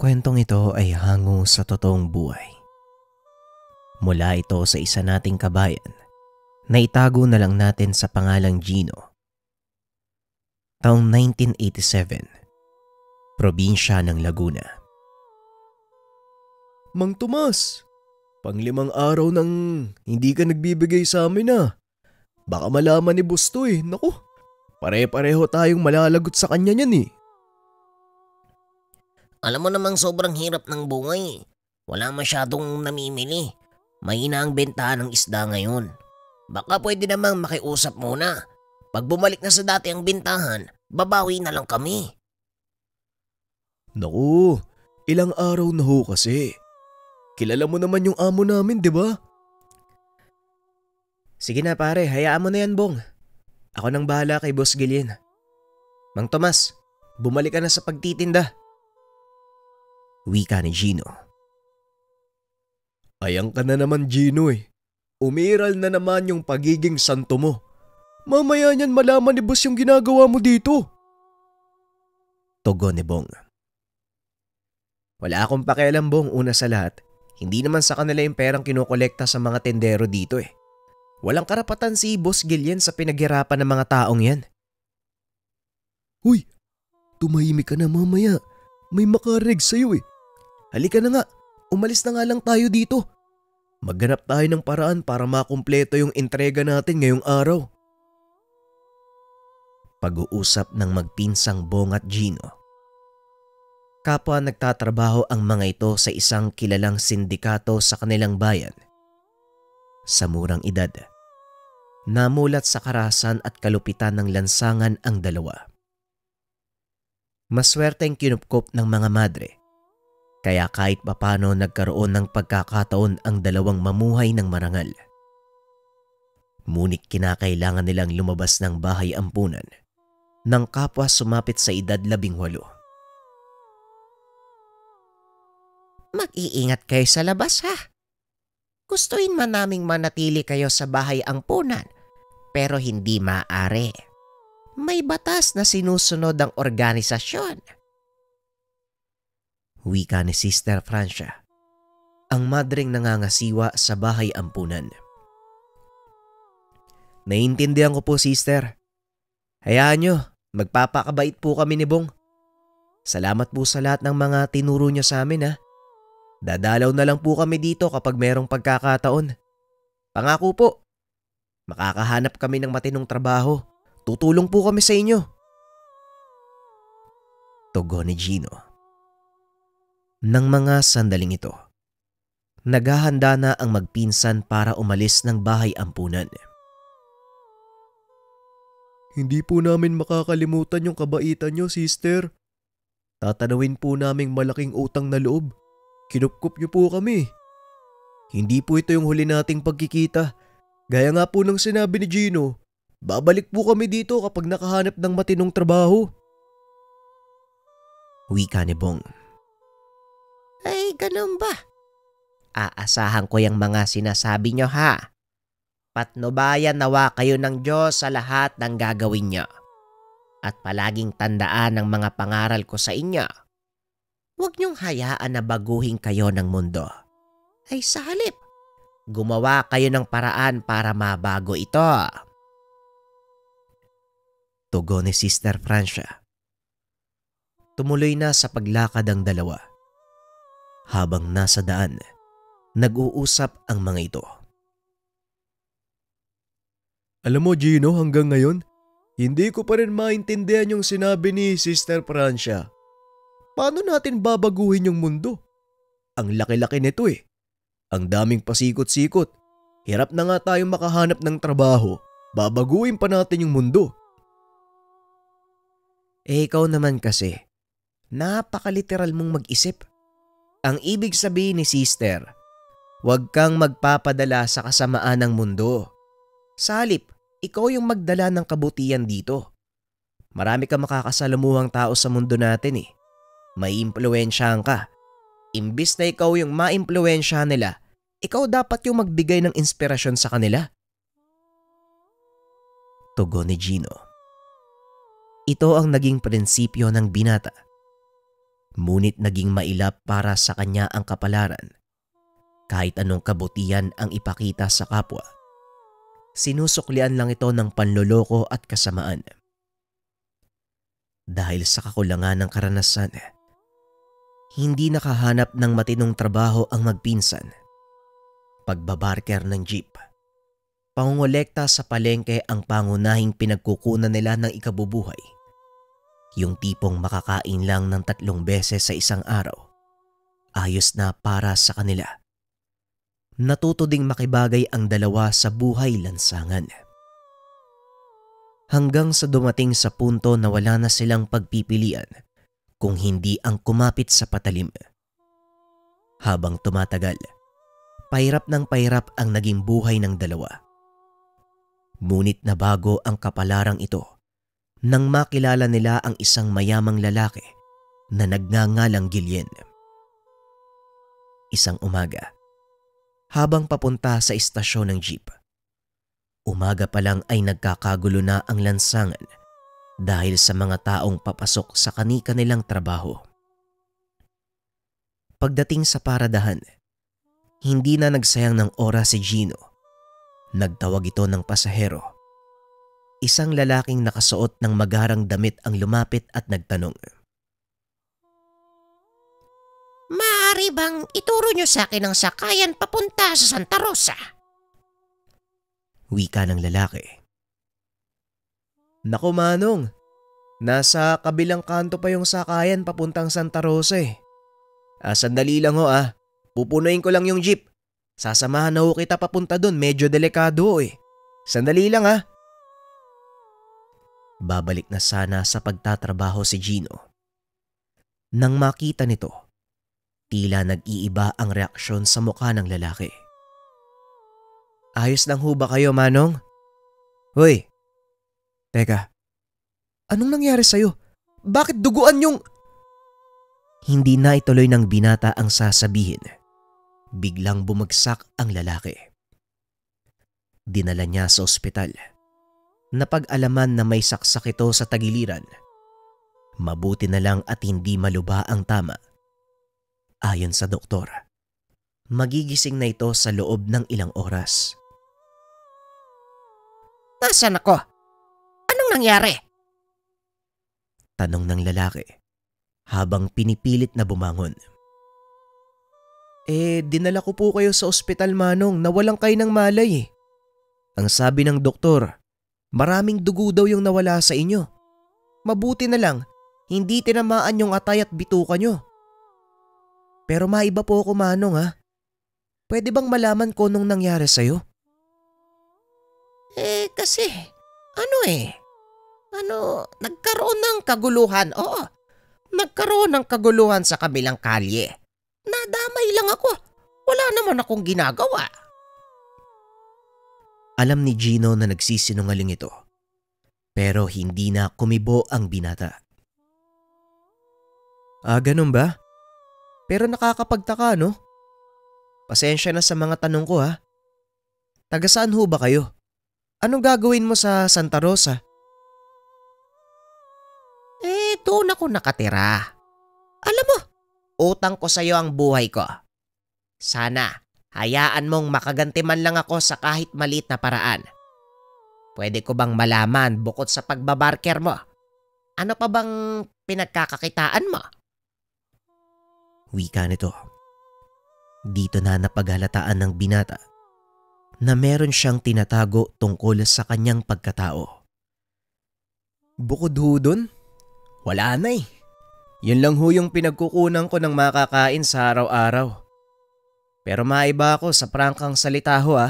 kwentong ito ay hango sa totoong buhay. Mula ito sa isa nating kabayan na itago na lang natin sa pangalang Gino. Taong 1987, probinsya ng Laguna. Mang Tomas, pang-5 araw nang hindi ka nagbibigay sa amin ah. Baka malaman ni boss to eh. Naku, pare-pareho tayong malalagot sa kanya niyan eh. Alam mo namang sobrang hirap ng buhay. Wala masyadong namimili. Mahina ang bentahan ng isda ngayon. Baka pwede namang makiusap muna. Pag bumalik na sa dati ang bentahan, babawi na lang kami. Naku, ilang araw na ho kasi. Kilala mo naman yung amo namin, di ba? Sige na pare, hayaan mo na yan Bong. Ako nang bahala kay Boss Gillian. Mang Tomas, bumalik ka na sa pagtitinda. Wika ni Gino. Ayang ka na naman Gino eh. Umiral na naman yung pagiging santo mo. Mamaya niyan malaman ni boss yung ginagawa mo dito. Tugon ni Bong. Wala akong pakialam Bong, una sa lahat. Hindi naman sa kanila yung perang kinukolekta sa mga tendero dito eh. Walang karapatan si Boss Gillian sa pinaghirapan ng mga taong yan. Huy, tumahimik ka na mamaya. May makareg sa'yo eh. Halika na nga, umalis na nga lang tayo dito. Maghanap tayo ng paraan para makumpleto yung entrega natin ngayong araw. Pag-uusap ng magpinsang Bong at Gino. Kapwa nagtatrabaho ang mga ito sa isang kilalang sindikato sa kanilang bayan. Sa murang edad, namulat sa karahasan at kalupitan ng lansangan ang dalawa. Maswerteng kinupkop ng mga madre, kaya kahit papano nagkaroon ng pagkakataon ang dalawang mamuhay ng marangal. Ngunit kinakailangan nilang lumabas ng bahay ampunan ng kapwa sumapit sa edad 18. Mag-iingat kayo sa labas ha. Gustuin man naming manatili kayo sa bahay ampunan, pero hindi maaari. May batas na sinusunod ang organisasyon. Wika ni Sister Francia, ang madring nangangasiwa sa bahay ampunan. Naiintindihan ko po Sister. Hayaan nyo, magpapakabait po kami ni Bong. Salamat po sa lahat ng mga tinuro nyo sa amin ha. Dadalaw na lang po kami dito kapag merong pagkakataon. Pangako po, makakahanap kami ng matinong trabaho. Tutulong po kami sa inyo. Tugon ni Gino. Nang mga sandaling ito, naghahanda na ang magpinsan para umalis ng bahay ampunan. Hindi po namin makakalimutan yung kabaitan nyo, sister. Tatanawin po naming malaking utang na loob. Kinupkup niyo po kami. Hindi po ito yung huli nating pagkikita. Gaya nga po ng sinabi ni Gino, babalik po kami dito kapag nakahanap ng matinong trabaho. Wika ni Bong. Ay, ganun ba? Aasahan ko yung mga sinasabi nyo ha. Patnubayan nawa kayo ng Diyos sa lahat ng gagawin nyo. At palaging tandaan ang mga pangaral ko sa inyo. Huwag niyong hayaan na baguhin kayo ng mundo. Ay sa halip, gumawa kayo ng paraan para mabago ito. Tugon ni Sister Francia. Tumuloy na sa paglakad ang dalawa. Habang nasa daan, nag-uusap ang mga ito. Alam mo Gino, hanggang ngayon, hindi ko pa rin maintindihan yung sinabi ni Sister Francia. Paano natin babaguhin yung mundo? Ang laki-laki nito eh. Ang daming pasikot-sikot. Hirap na nga tayong makahanap ng trabaho. Babaguhin pa natin yung mundo. Ikaw naman kasi, napakaliteral mong mag-isip. Ang ibig sabihin ni Sister, huwag kang magpapadala sa kasamaan ng mundo. Sa halip, ikaw yung magdala ng kabutihan dito. Marami kang makakasalamuhang tao sa mundo natin eh. May impluwensyahan ka. Imbis na ikaw yung maimpluwensyahan nila, ikaw dapat yung magbigay ng inspirasyon sa kanila. Tugon ni Gino. Ito ang naging prinsipyo ng binata. Ngunit naging mailap para sa kanya ang kapalaran. Kahit anong kabutihan ang ipakita sa kapwa, sinusuklian lang ito ng panloloko at kasamaan. Dahil sa kakulangan ng karanasan, hindi nakahanap ng matinong trabaho ang magpinsan. Pagbabarker ng jeep, pangongolekta sa palengke ang pangunahing pinagkukunan nila ng ikabubuhay. Yung tipong makakain lang ng 3 beses sa isang araw, ayos na para sa kanila. Natuto ding makibagay ang dalawa sa buhay lansangan. Hanggang sa dumating sa punto na wala na silang pagpipilian kung hindi ang kumapit sa patalim. Habang tumatagal, pahirap ng pahirap ang naging buhay ng dalawa. Ngunit nabago ang kapalarang ito nang makilala nila ang isang mayamang lalaki na nagngangalang Gillian. Isang umaga, habang papunta sa istasyon ng jeep, umaga pa lang ay nagkakagulo na ang lansangan dahil sa mga taong papasok sa kani-kanilang trabaho. Pagdating sa paradahan, hindi na nagsayang ng oras si Gino. Nagtawag ito ng pasahero. Isang lalaking nakasuot ng magarang damit ang lumapit at nagtanong. Maaari bang ituro niyo sa akin ang sakayan papunta sa Santa Rosa? Wika ng lalaki. Naku Manong, nasa kabilang kanto pa yung sakayan papuntang Santa Rosa eh. Sandali lang ho pupunuin ko lang yung jeep. Sasamahan na ho kita papunta dun, medyo delikado eh. Sandali lang Babalik na sana sa pagtatrabaho si Gino. Nang makita nito, tila nag-iiba ang reaksyon sa mukha ng lalaki. Ayos lang ho ba kayo, Manong? Hoy! Teka, anong nangyari sa'yo? Bakit duguan yung… Hindi na ituloy ng binata ang sasabihin. Biglang bumagsak ang lalaki. Dinala niya sa ospital. Napag-alaman na may saksak ito sa tagiliran. Mabuti na lang at hindi maluba ang tama. Ayon sa doktor, magigising na ito sa loob ng ilang oras. Nasaan ako? Anong nangyari? Tanong ng lalaki habang pinipilit na bumangon. Dinala ko po kayo sa ospital, Manong, na walang kayo ng malay eh. Ang sabi ng doktor, maraming dugo daw yung nawala sa inyo. Mabuti na lang, hindi tinamaan yung atay at bituka nyo. Pero maiba po ako, Manong Pwede bang malaman ko nung nangyari sa'yo? Kasi, nagkaroon ng kaguluhan. Oo, nagkaroon ng kaguluhan sa kabilang kalye. Nadamay lang ako. Wala naman akong ginagawa. Alam ni Gino na nagsisinungaling ito. Pero hindi na kumibo ang binata. Ganun ba? Pero nakakapagtaka, no? Pasensya na sa mga tanong ko Taga saan ho ba kayo? Anong gagawin mo sa Santa Rosa? Doon ako nakatira. Alam mo, utang ko sa'yo ang buhay ko. Sana, hayaan mong makaganti man lang ako sa kahit maliit na paraan. Pwede ko bang malaman bukod sa pagbabarker mo? Ano pa bang pinagkakakitaan mo? Wika nito. Dito na napaghalataan ng binata na meron siyang tinatago tungkol sa kanyang pagkatao. Bukod ho dun, wala na eh. Yun lang ho yung pinagkukunan ko ng makakain sa araw-araw. Pero maiba ako sa prangkang salita ho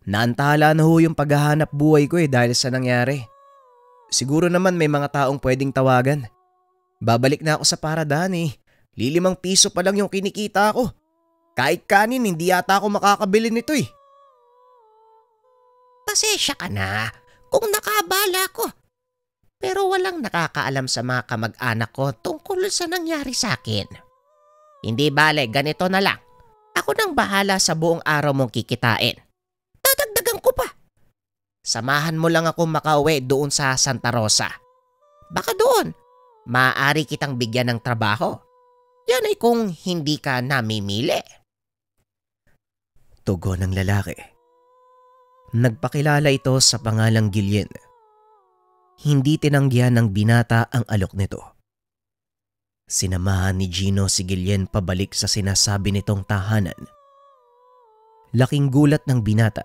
Naantala na ho yung paghahanap buhay ko dahil sa nangyari. Siguro naman may mga taong pwedeng tawagan. Babalik na ako sa paradahan ₱5 pa lang yung kinikita ko. Kahit kanin hindi yata ako makakabili nito Pasensya ka na kung nakabala ko. Pero walang nakakaalam sa mga kamag-anak ko tungkol sa nangyari sa akin. Hindi bale, ganito na lang. Ako nang bahala sa buong araw mong kikitain. Dadagdagan ko pa. Samahan mo lang ako makauwi doon sa Santa Rosa. Baka doon, maaari kitang bigyan ng trabaho Yan ay kung hindi ka namimili. Tugon ng lalaki. Nagpakilala ito sa pangalang Guillen. Hindi tinanggihan ng binata ang alok nito. Sinamahan ni Gino si Guillen pabalik sa sinasabi nitong tahanan. Laking gulat ng binata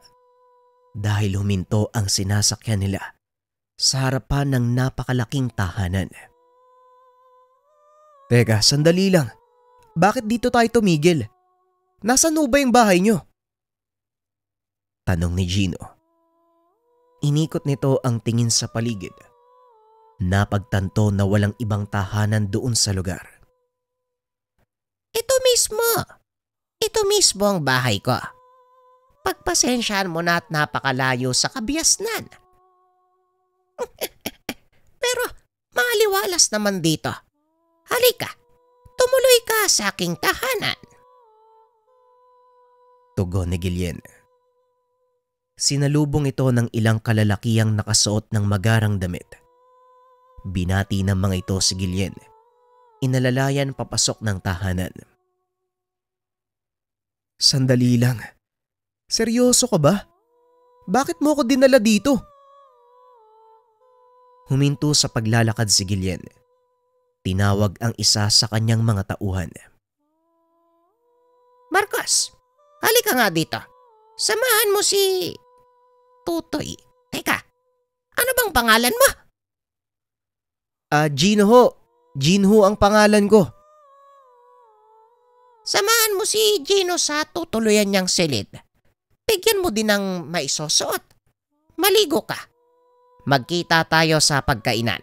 dahil huminto ang sinasakyan nila sa harapan ng napakalaking tahanan. Teka, sandali lang. Bakit dito tayo tumigil? Nasaan ba yung bahay nyo? Tanong ni Gino. Inikot nito ang tingin sa paligid. Napagtanto na walang ibang tahanan doon sa lugar. Ito mismo ang bahay ko. Pagpasensyahan mo na at napakalayo sa kabiasnan. Pero maaliwalas naman dito. Halika, tumuloy ka sa aking tahanan. Tugon ni Guillen. Sinalubong ito ng ilang kalalakihang nakasuot ng magarang damit. Binati ng mga ito si Guillen. Inalalayan papasok ng tahanan. Sandali lang. Seryoso ka ba? Bakit mo ko dinala dito? Huminto sa paglalakad si Guillen. Tinawag ang isa sa kanyang mga tauhan. Marcos, halika nga dito. Samahan mo si Tutoy. Teka, ano bang pangalan mo? Gino ho. Gino ang pangalan ko. Samahan mo si Gino sa tutuluyan niyang silid. Bigyan mo din ng maisusuot. Maligo ka. Magkita tayo sa pagkainan.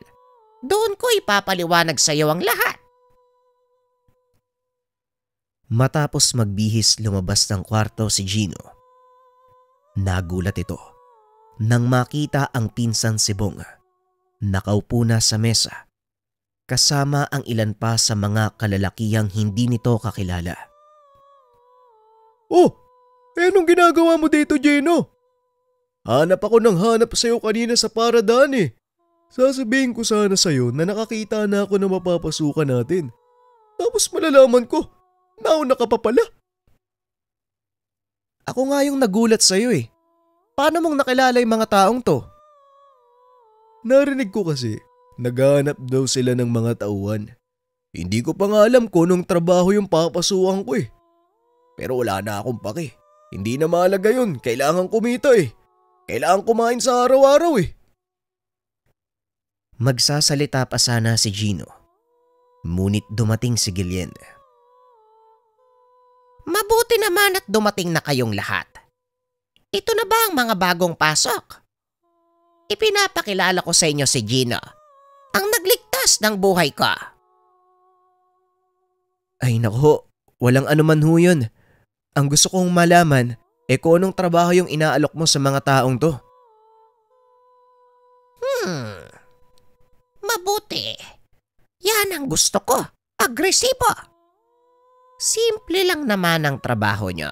Doon ko ipapaliwanag sa iyo ang lahat. Matapos magbihis lumabas ng kwarto si Gino. Nagulat ito nang makita ang pinsan si Bong. Nakaupo na sa mesa kasama ang ilan pa sa mga kalalakihang hindi nito kakilala. Oh, anong ginagawa mo dito, Gino? Hanap ako ng hanap sa'yo kanina sa paradaan eh. Sasabihin ko sana sa'yo na nakakita na ako na mapapasukan natin. Tapos malalaman ko, nauna ka pa pala. Ako nga yung nagulat sa'yo eh. Paano mong nakilala yung mga taong to? Narinig ko kasi, naghahanap daw sila ng mga tauhan. Hindi ko pa nga alam kung anong trabaho yung papasukan ko eh. Pero wala na akong pake. Hindi na mahalaga yun, kailangan kumita eh. Kailangan kumain sa araw-araw eh. Magsasalita pa sana si Gino. Ngunit dumating si Guillen. Mabuti naman at dumating na kayong lahat. Ito na ba ang mga bagong pasok? Ipinapakilala ko sa inyo si Gino, ang nagligtas ng buhay ko. Ay nako, walang anuman ho yun. Ang gusto kong malaman kung anong trabaho yung inaalok mo sa mga taong to. Mabuti. Yan ang gusto ko. Agresibo. Simple lang naman ang trabaho nyo.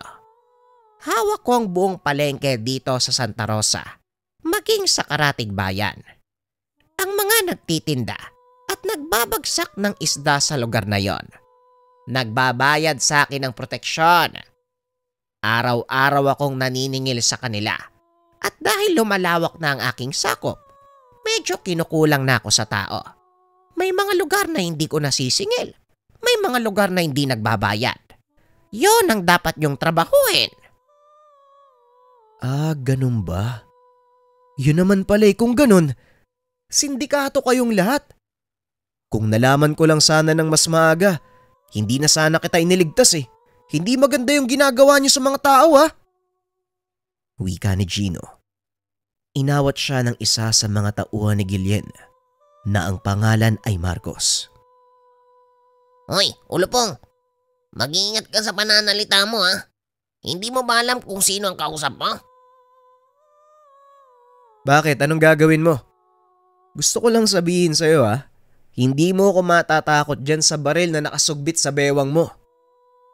Hawak ko ang buong palengke dito sa Santa Rosa, maging sa Karatig Bayan. Ang mga nagtitinda at nagbabagsak ng isda sa lugar na yon, nagbabayad sa akin ng proteksyon. Araw-araw akong naniningil sa kanila at dahil lumalawak na ang aking sakop, medyo kinukulang na ako sa tao. May mga lugar na hindi ko nasisingil. May mga lugar na hindi nagbabayad. Yon ang dapat niyong trabahuin. Ganun ba? Yun naman pala kung ganun, sindikato kayong lahat. Kung nalaman ko lang sana ng mas maaga, hindi na sana kita iniligtas eh. Hindi maganda yung ginagawa niyo sa mga tao Wika ni Gino. Inawat siya ng isa sa mga tauhan ni Guillen na ang pangalan ay Marcos. Hoy, Ulupong, mag-iingat ka sa pananalita mo Hindi mo ba alam kung sino ang kausap mo? Bakit? Anong gagawin mo? Gusto ko lang sabihin sa'yo hindi mo ako matatakot dyan sa baril na nakasugbit sa bewang mo.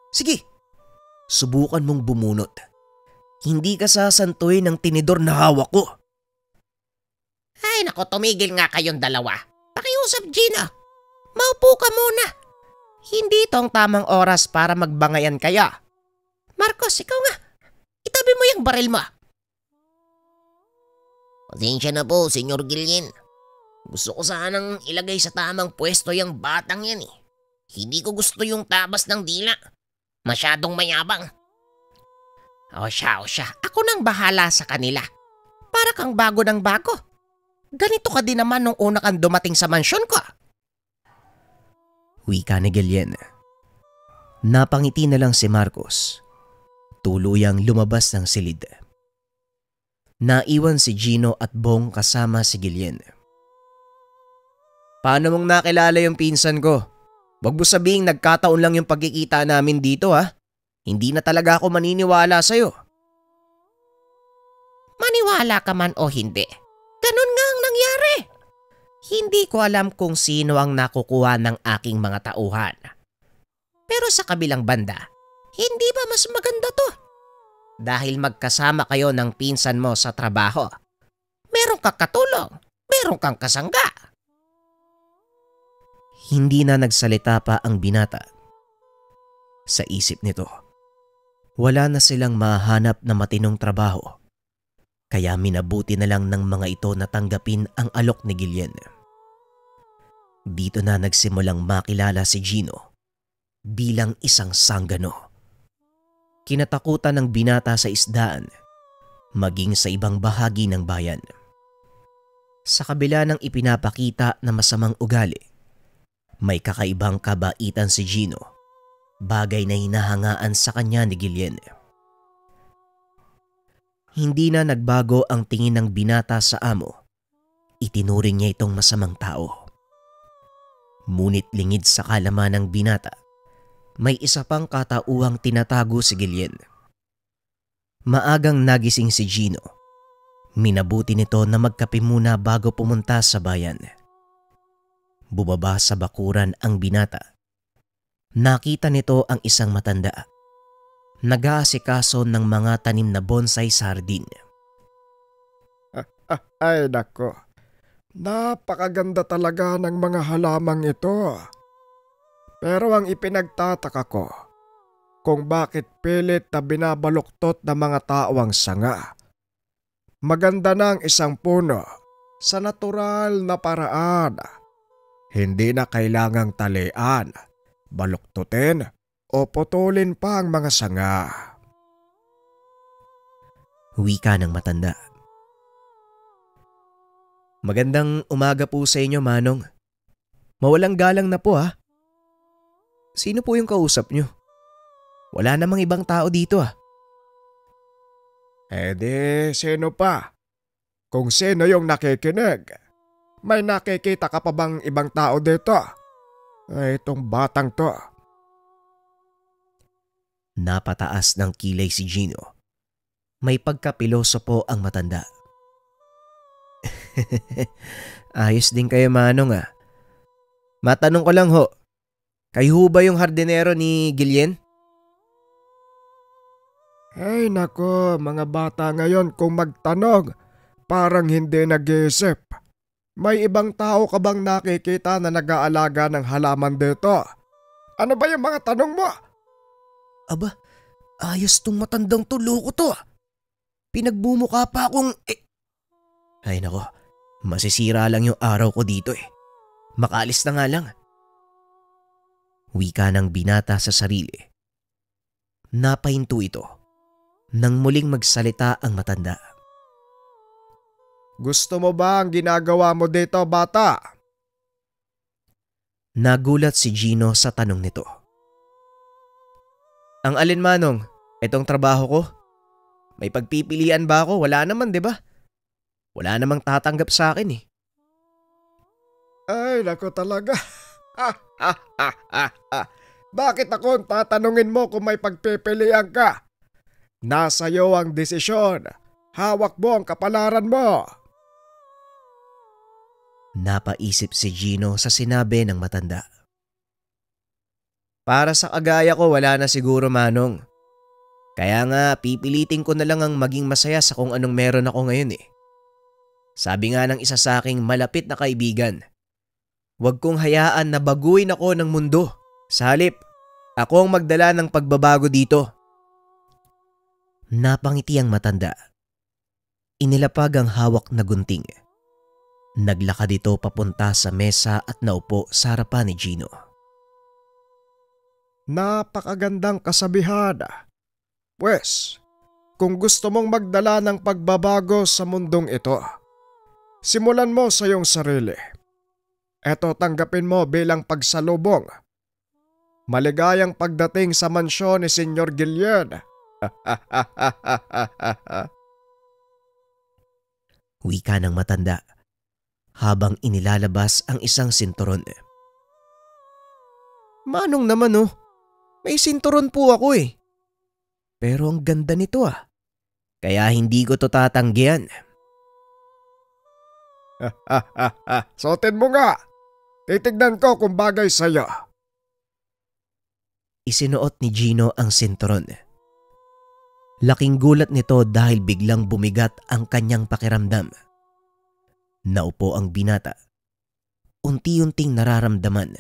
Sige, subukan mong bumunot. Hindi ka sasantuin ng tinidor na hawak ko. Ay nako, tumigil nga kayong dalawa. Pakiusap, Gino. Maupo ka muna. Hindi ito ang tamang oras para magbangayan kaya. Marcos, ikaw nga. Itabi mo yung baril mo. Pasensya na po, Senyor Guillen. Gusto ko sanang ilagay sa tamang pwesto yung batang yan eh. Hindi ko gusto yung tabas ng dila. Masyadong mayabang. O siya. Ako nang bahala sa kanila. Para kang bago ng bago. Ganito ka din naman nung una kang dumating sa mansyon ko. Wika ni Guillen. Napangiti na lang si Marcos. Tuluyang lumabas ng silid. Naiwan si Gino at Bong kasama si Guillen. Paano mong nakilala yung pinsan ko? Wag mo sabihing nagkataon lang yung pagkikita namin dito ha. Hindi na talaga ako maniniwala sa'yo. Maniwala ka man o hindi. Ganun nga ang nangyari. Hindi ko alam kung sino ang nakukuha ng aking mga tauhan. Pero sa kabilang banda, hindi ba mas maganda to? Dahil magkasama kayo ng pinsan mo sa trabaho. Meron kang katulong, meron kang kasangga. Hindi na nagsalita pa ang binata. Sa isip nito, wala na silang mahanap na matinong trabaho. Kaya minabuti na lang ng mga ito na tanggapin ang alok ni Guillen. Dito na nagsimulang makilala si Gino bilang isang sanggano. Kinatakutan ng binata sa isdaan, maging sa ibang bahagi ng bayan. Sa kabila ng ipinapakita na masamang ugali, may kakaibang kabaitan si Gino, bagay na hinahangaan sa kanya ni Guillen. Hindi na nagbago ang tingin ng binata sa amo. Itinuring niya itong masamang tao. Ngunit lingid sa kalaman ng binata, may isa pang katauhang tinatago si Guillen. Maagang nagising si Gino. Minabuti nito na magkape muna bago pumunta sa bayan. Bumaba sa bakuran ang binata. Nakita nito ang isang matanda. Nag-aasikaso ng mga tanim na bonsai sardin. Ay nako, napakaganda talaga ng mga halamang ito. Pero ang ipinagtataka ko, kung bakit pilit na binabaluktot ng mga tao ang sanga. Maganda na ang isang puno sa natural na paraan. Hindi na kailangang talian, baluktutin o putulin pa ang mga sanga. Wika ng matanda. Magandang umaga po sa inyo, Manong. Mawalang galang na po ha. Sino po yung kausap nyo? Wala namang ibang tao dito ah. Sino pa? Kung sino yung nakikinig, may nakikita ka pa bang ibang tao dito? Itong batang to. Napataas ng kilay si Gino. May pagkapilosopo ang matanda. Ayos din kayo, Manong ah. Matanong ko lang ho, kayo ho ba yung hardinero ni Guillen? Ay nako, mga bata ngayon kung magtanong, parang hindi nag-iisip. May ibang tao ka bang nakikita na nag-aalaga ng halaman dito? Ano ba yung mga tanong mo? Aba, ayos tong matandang to, loko to. Pinagbumukha pa akong Ay nako, masisira lang yung araw ko dito eh. Makaalis na nga lang. Wika ng binata sa sarili. Napahinto ito nang muling magsalita ang matanda. Gusto mo ba ang ginagawa mo dito, bata? Nagulat si Gino sa tanong nito. Ang alin, Manong? Itong trabaho ko? May pagpipilian ba ako? Wala naman, di ba? Wala namang tatanggap sa akin eh. Ay, nako talaga. Bakit ako tatanungin mo kung may pagpipilian ka? Nasa iyo ang desisyon. Hawak mo ang kapalaran mo. Napaisip si Gino sa sinabi ng matanda. Para sa kagaya ko, wala na siguro, Manong. Kaya nga pipilitin ko na lang ang maging masaya sa kung anong meron ako ngayon eh. Sabi nga ng isa sa aking malapit na kaibigan, huwag kong hayaan na baguhin ako ng mundo Sa halip, ako ang magdala ng pagbabago dito. Napangiti ang matanda. Inilapag ang hawak na gunting. Naglakad ito papunta sa mesa at naupo sa harapan ni Gino. Napakagandang kasabihan. Pwes, kung gusto mong magdala ng pagbabago sa mundong ito, simulan mo sa iyong sarili. Eto, tanggapin mo bilang pagsalubong. Maligayang pagdating sa mansyon ni Senyor Guillen. Wika ng matanda habang inilalabas ang isang sinturon. Manong naman oh, may sinturon po ako eh. Pero ang ganda nito ah. Kaya hindi ko to tatanggihan. Suotin mo nga. Titignan ko kung bagay sa'yo. Isinuot ni Gino ang sinturon. Laking gulat nito dahil biglang bumigat ang kanyang pakiramdam. Naupo ang binata. Unti-unting nararamdaman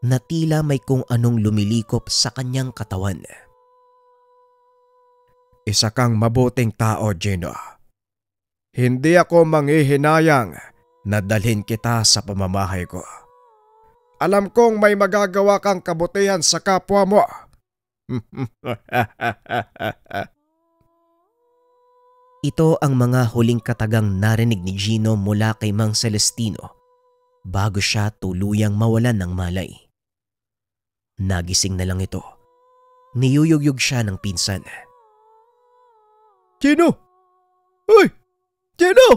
na tila may kung anong lumilikop sa kanyang katawan. Isa kang mabuting tao, Gino. Hindi ako manghihinayang na dalhin kita sa pamamahay ko. Alam kong may magagawa kang kabutihan sa kapwa mo. Ito ang mga huling katagang narinig ni Gino mula kay Mang Celestino bago siya tuluyang mawalan ng malay. Nagising na lang ito. Niyuyugyug siya ng pinsan. Gino! Uy! Gino!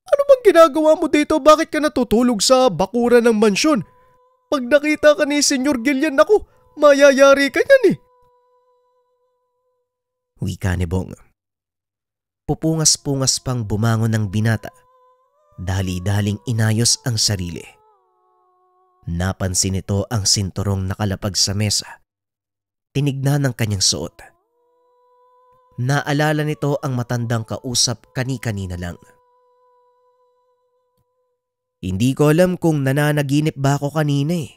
Ano bang ginagawa mo dito? Bakit ka natutulog sa bakuran ng mansyon? Pag nakita ka ni Senyor Guillen, ako, mayayari ka niyan eh. Wika ni Bong. Pupungas-pungas pang bumangon ng binata. Dali-daling inayos ang sarili. Napansin nito ang sinturong nakalapag sa mesa. Tinignan ng kanyang suot. Naalala nito ang matandang kausap kani-kanina lang. Hindi ko alam kung nananaginip ba ako kanina eh.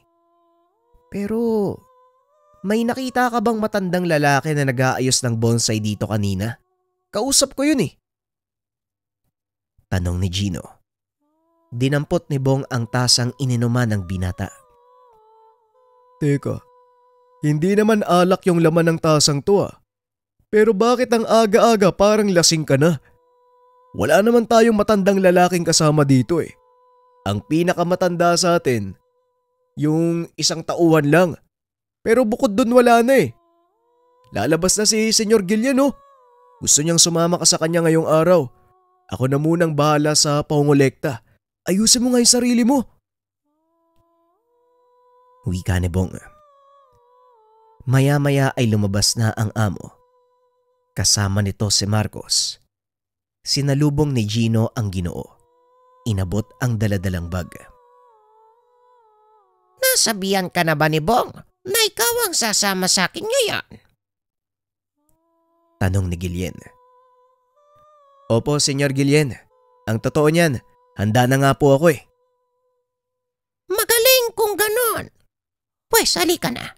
Pero may nakita ka bang matandang lalaki na nag-aayos ng bonsai dito kanina? Kausap ko yun eh. Tanong ni Gino. Dinampot ni Bong ang tasang ininuman ng binata. Teka, hindi naman alak yung laman ng tasang to ah. Pero bakit ang aga-aga parang lasing ka na? Wala naman tayong matandang lalaking kasama dito eh. Ang pinakamatanda sa atin, yung 1 tauhan lang. Pero bukod dun wala na eh. Lalabas na si Senyor Guillen oh. Gusto niyang sumama ka sa kanya ngayong araw. Ako na munang bahala sa pangolekta. Ayusin mo nga yung sarili mo. Wika ni Bong. Maya-maya ay lumabas na ang amo. Kasama nito si Marcos. Sinalubong ni Gino ang Ginoo. Inabot ang daladalang bag. Nasabihan ka na ba ni Bong na ikaw ang sasama sa akin ngayon? Tanong ni Guillen. Opo, Senyor Guillen. Ang totoo niyan, handa na nga po ako eh. Magaling kung ganon. Pwes, halika na.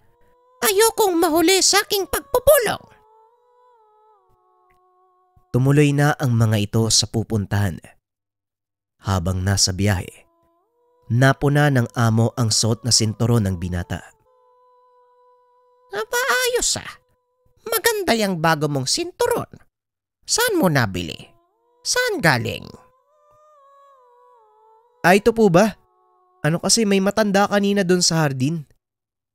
Ayokong mahuli sa aking pagpupulong. Tumuloy na ang mga ito sa pupuntahan. Habang nasa biyahe, napuna ng amo ang suot na sinturon ng binata. Ayos ah. Maganda yung bago mong sinturon. Saan mo nabili? Saan galing? Ito po ba? Ano kasi may matanda kanina doon sa hardin.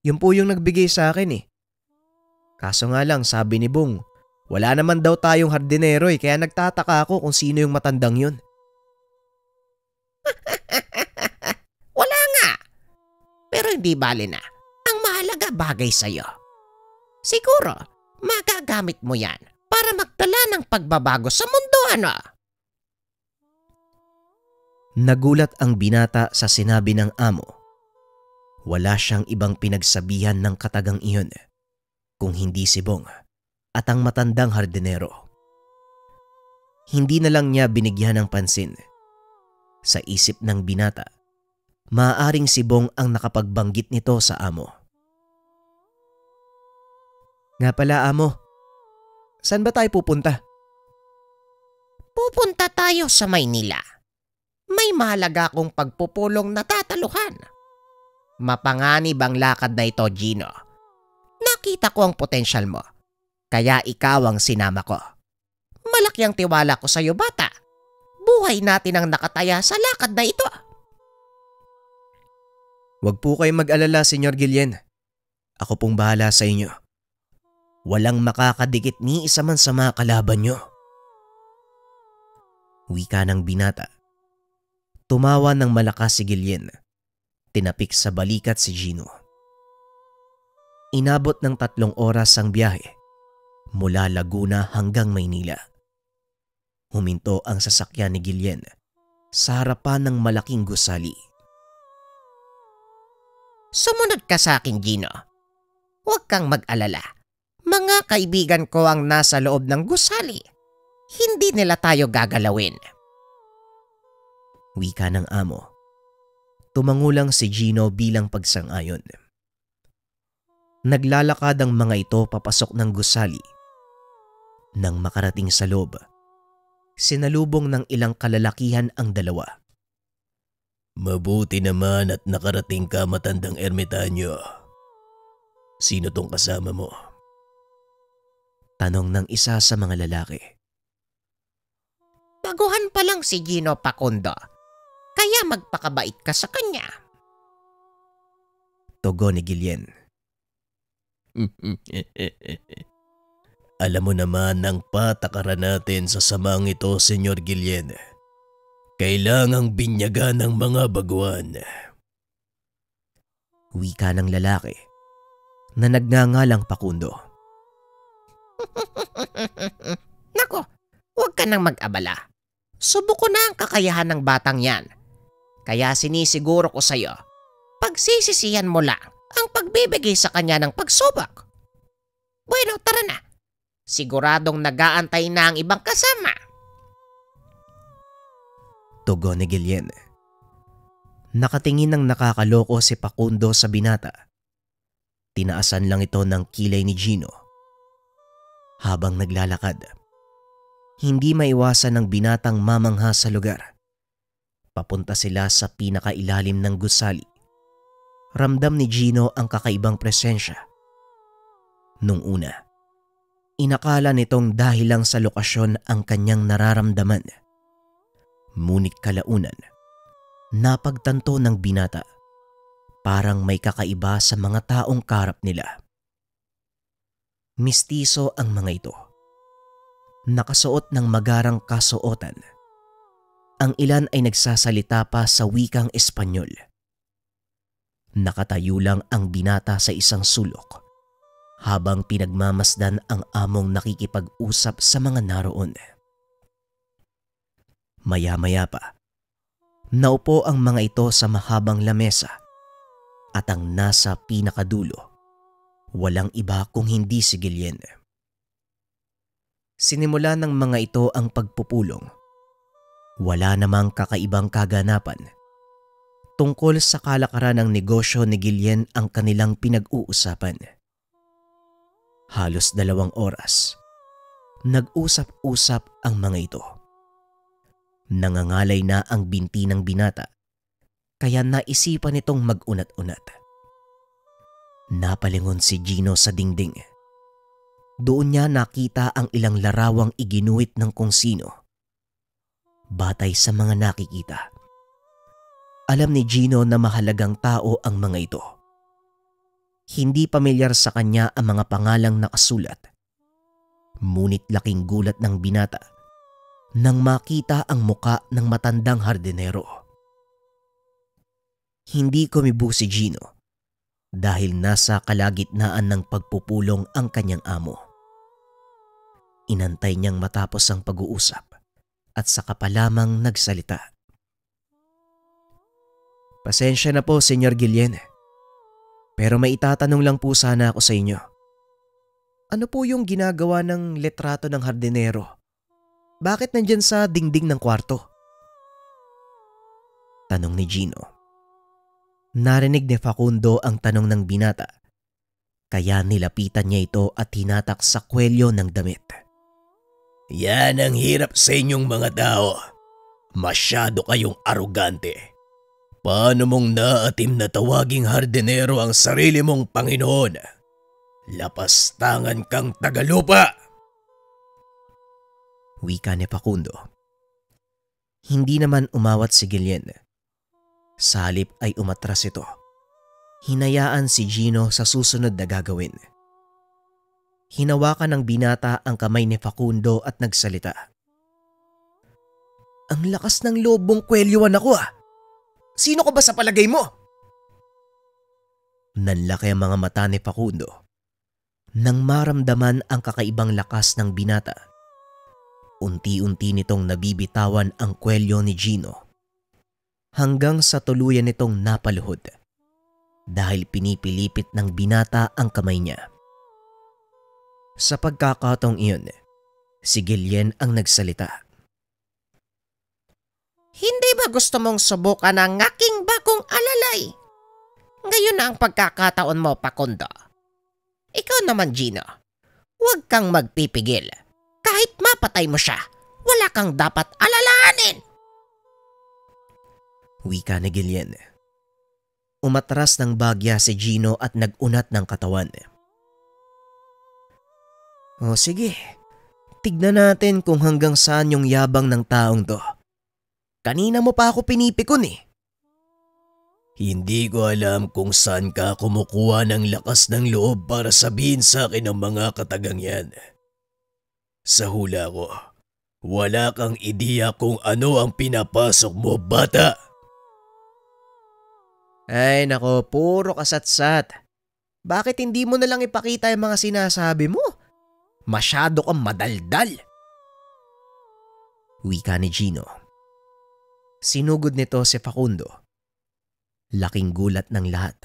Yun po yung nagbigay sa akin eh. Kaso nga lang sabi ni Bong, wala naman daw tayong hardinero eh kaya nagtataka ako kung sino yung matandang yun. Wala nga. Pero hindi bali na. Ang mahalaga bagay sa'yo. Siguro, magagamit mo yan para magdala ng pagbabago sa mundo, ano? Nagulat ang binata sa sinabi ng amo. Wala siyang ibang pinagsabihan ng katagang iyon kung hindi si Bong at ang matandang hardinero. Hindi na lang niya binigyan ng pansin. Sa isip ng binata, maaaring si Bong ang nakapagbanggit nito sa amo. Nga pala amo, saan ba tayo pupunta? Pupunta tayo sa Maynila. May mahalaga akong pagpupulong na tataluhan. Mapanganib ang lakad na ito, Gino. Nakita ko ang potensyal mo, kaya ikaw ang sinama ko. Malaki ang tiwala ko sa iyo, bata. Buhay natin ang nakataya sa lakad na ito. Huwag po kayong mag-alala, Senyor Guillen. Ako pong bahala sa inyo. Walang makakadikit ni isa man sa mga kalaban nyo. Wika ng binata. Tumawa ng malakas si Guillen. Tinapik sa balikat si Gino. Inabot ng 3 oras ang biyahe mula Laguna hanggang Maynila. Huminto ang sasakyan ni Guillen sa harapan ng malaking gusali. Sumunod ka sa akin, Gino. Huwag kang mag-alala. Mga kaibigan ko ang nasa loob ng gusali. Hindi nila tayo gagalawin. Wika ng amo. Tumangulang si Gino bilang pagsang-ayon. Naglalakad ang mga ito papasok ng gusali. Nang makarating sa loob, sinalubong ng ilang kalalakihan ang dalawa. Mabuti naman at nakarating ka, matandang ermitanyo. Sino tong kasama mo? Tanong ng isa sa mga lalaki. Baguhan pa lang si Gino Pacundo, kaya magpakabait ka sa kanya. Tugon ni Guillen. Alam mo naman ang patakaran natin sa samang ito, Senyor Guillen. Kailangang binyagan ng mga baguhan. Wika ng lalaki na nagngangalang Pacundo. Nako, huwag ka nang mag-abala. Subok ko na ang kakayahan ng batang yan. Kaya sinisiguro ko sa'yo, pagsisisihan mo lang ang pagbibigay sa kanya ng pagsubok. Bueno, tara na. Siguradong nag-aantay na ang ibang kasama. Tugon ni Guillen. Nakatingin ng nakakaloko si Pacundo sa binata. Tinaasan lang ito ng kilay ni Gino. Habang naglalakad, hindi maiwasan ng binatang mamangha sa lugar. Papunta sila sa pinakailalim ng gusali. Ramdam ni Gino ang kakaibang presensya. Nung una, inakala nitong dahil lang sa lokasyon ang kanyang nararamdaman. Ngunit kalaunan, napagtanto ng binata parang may kakaiba sa mga taong karap nila. Mistiso ang mga ito. Nakasuot ng magarang kasuotan. Ang ilan ay nagsasalita pa sa wikang Espanyol. Nakatayo lang ang binata sa isang sulok habang pinagmamasdan ang among nakikipag-usap sa mga naroon. Maya-maya pa, naupo ang mga ito sa mahabang lamesa at ang nasa pinakadulo, walang iba kung hindi si Guillen. Sinimula ng mga ito ang pagpupulong. Wala namang kakaibang kaganapan. Tungkol sa kalakaran ng negosyo ni Guillen ang kanilang pinag-uusapan. Halos 2 oras, nag-usap-usap ang mga ito. Nangangalay na ang binti ng binata, kaya naisipan itong mag-unat-unat. Napalingon si Gino sa dingding. Doon niya nakita ang ilang larawang iginuhit ng kung sino. Batay sa mga nakikita, alam ni Gino na mahalagang tao ang mga ito. Hindi pamilyar sa kanya ang mga pangalang nakasulat. Ngunit laking gulat ng binata nang makita ang muka ng matandang hardinero. Hindi kumibo si Gino dahil nasa kalagitnaan ng pagpupulong ang kanyang amo. Inantay niyang matapos ang pag-uusap at saka pa lamang nagsalita. Pasensya na po, Senyor Guillen. Pero may itatanong lang po sana ako sa inyo. Ano po yung ginagawa ng letrato ng hardinero? Bakit nandyan sa dingding ng kwarto? Tanong ni Gino. Narinig ni Facundo ang tanong ng binata Kaya nilapitan niya ito at hinatak sa kwelyo ng damit. Yan ang hirap sa inyong mga tao. Masyado kayong arugante. Paano mong naatim na tawaging hardinero ang sarili mong Panginoon? Lapastangan kang tagalupa! Wika ni Facundo. Hindi naman umawat si Guillen. Sa halip ay umatras ito. Hinayaan si Gino sa susunod na gagawin. Hinawakan ng binata ang kamay ni Facundo at nagsalita. Ang lakas ng loob mong kwelyuan ako ah! Sino ka ba sa palagay mo? Nanlaki ang mga mata ni Facundo nang maramdaman ang kakaibang lakas ng binata. Unti-unti nitong nabibitawan ang kwelyo ni Gino hanggang sa tuluyan nitong napaluhod dahil pinipilipit ng binata ang kamay niya. Sa pagkakataong iyon, si Guillen ang nagsalita. Hindi ba gusto mong subukan ang aking bagong alalay? Ngayon na ang pagkakataon mo, Facundo. Ikaw naman, Gino. Huwag kang magpipigil. Kahit mapatay mo siya, wala kang dapat alalahanin. Wika ni Guillen. Umatras ng bagya si Gino at nagunat ng katawan. O sige, tignan natin kung hanggang saan yung yabang ng taong to. Kanina mo pa ako pinipikon eh. Hindi ko alam kung saan ka kumukuha ng lakas ng loob para sabihin sa akin ang mga katagang yan. Sa hula ko, wala kang ideya kung ano ang pinapasok mo, bata. Ay nako, puro kasatsat. Bakit hindi mo na lang ipakita yung mga sinasabi mo? Masyado kang madaldal. Wika ni Gino. Sinugod nito si Facundo. Laking gulat ng lahat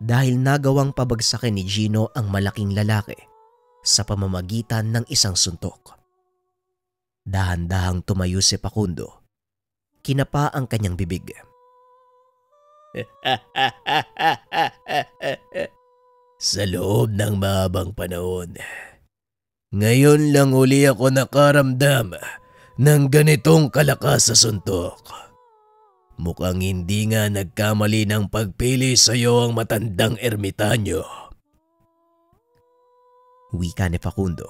dahil nagawang pabagsakin ni Gino ang malaking lalaki sa pamamagitan ng isang suntok. Dahan-dahang tumayo si Facundo. Kinapa ang kanyang bibig. Sa loob ng mahabang panahon, ngayon lang uli ako nakaramdam ng ganitong kalakas sa suntok. Mukhang hindi nga nagkamali ng pagpili sa iyo ang matandang ermitanyo. Wika ni Facundo.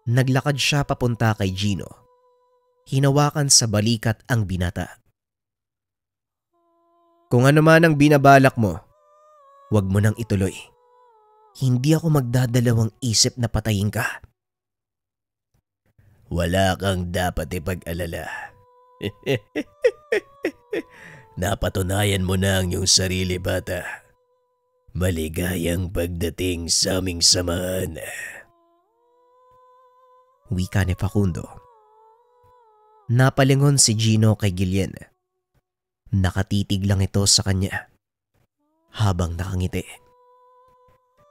Naglakad siya papunta kay Gino. Hinawakan sa balikat ang binata. Kung ano man ang binabalak mo, huwag mo nang ituloy. Hindi ako magdadalawang isip na patayin ka. Wala kang dapat ipag-alala. Napatunayan mo na ang iyong sarili, bata. Maligayang pagdating sa aming samahan. Wika ni Facundo. Napalingon si Gino kay Guillen. Nakatitig lang ito sa kanya habang nakangiti.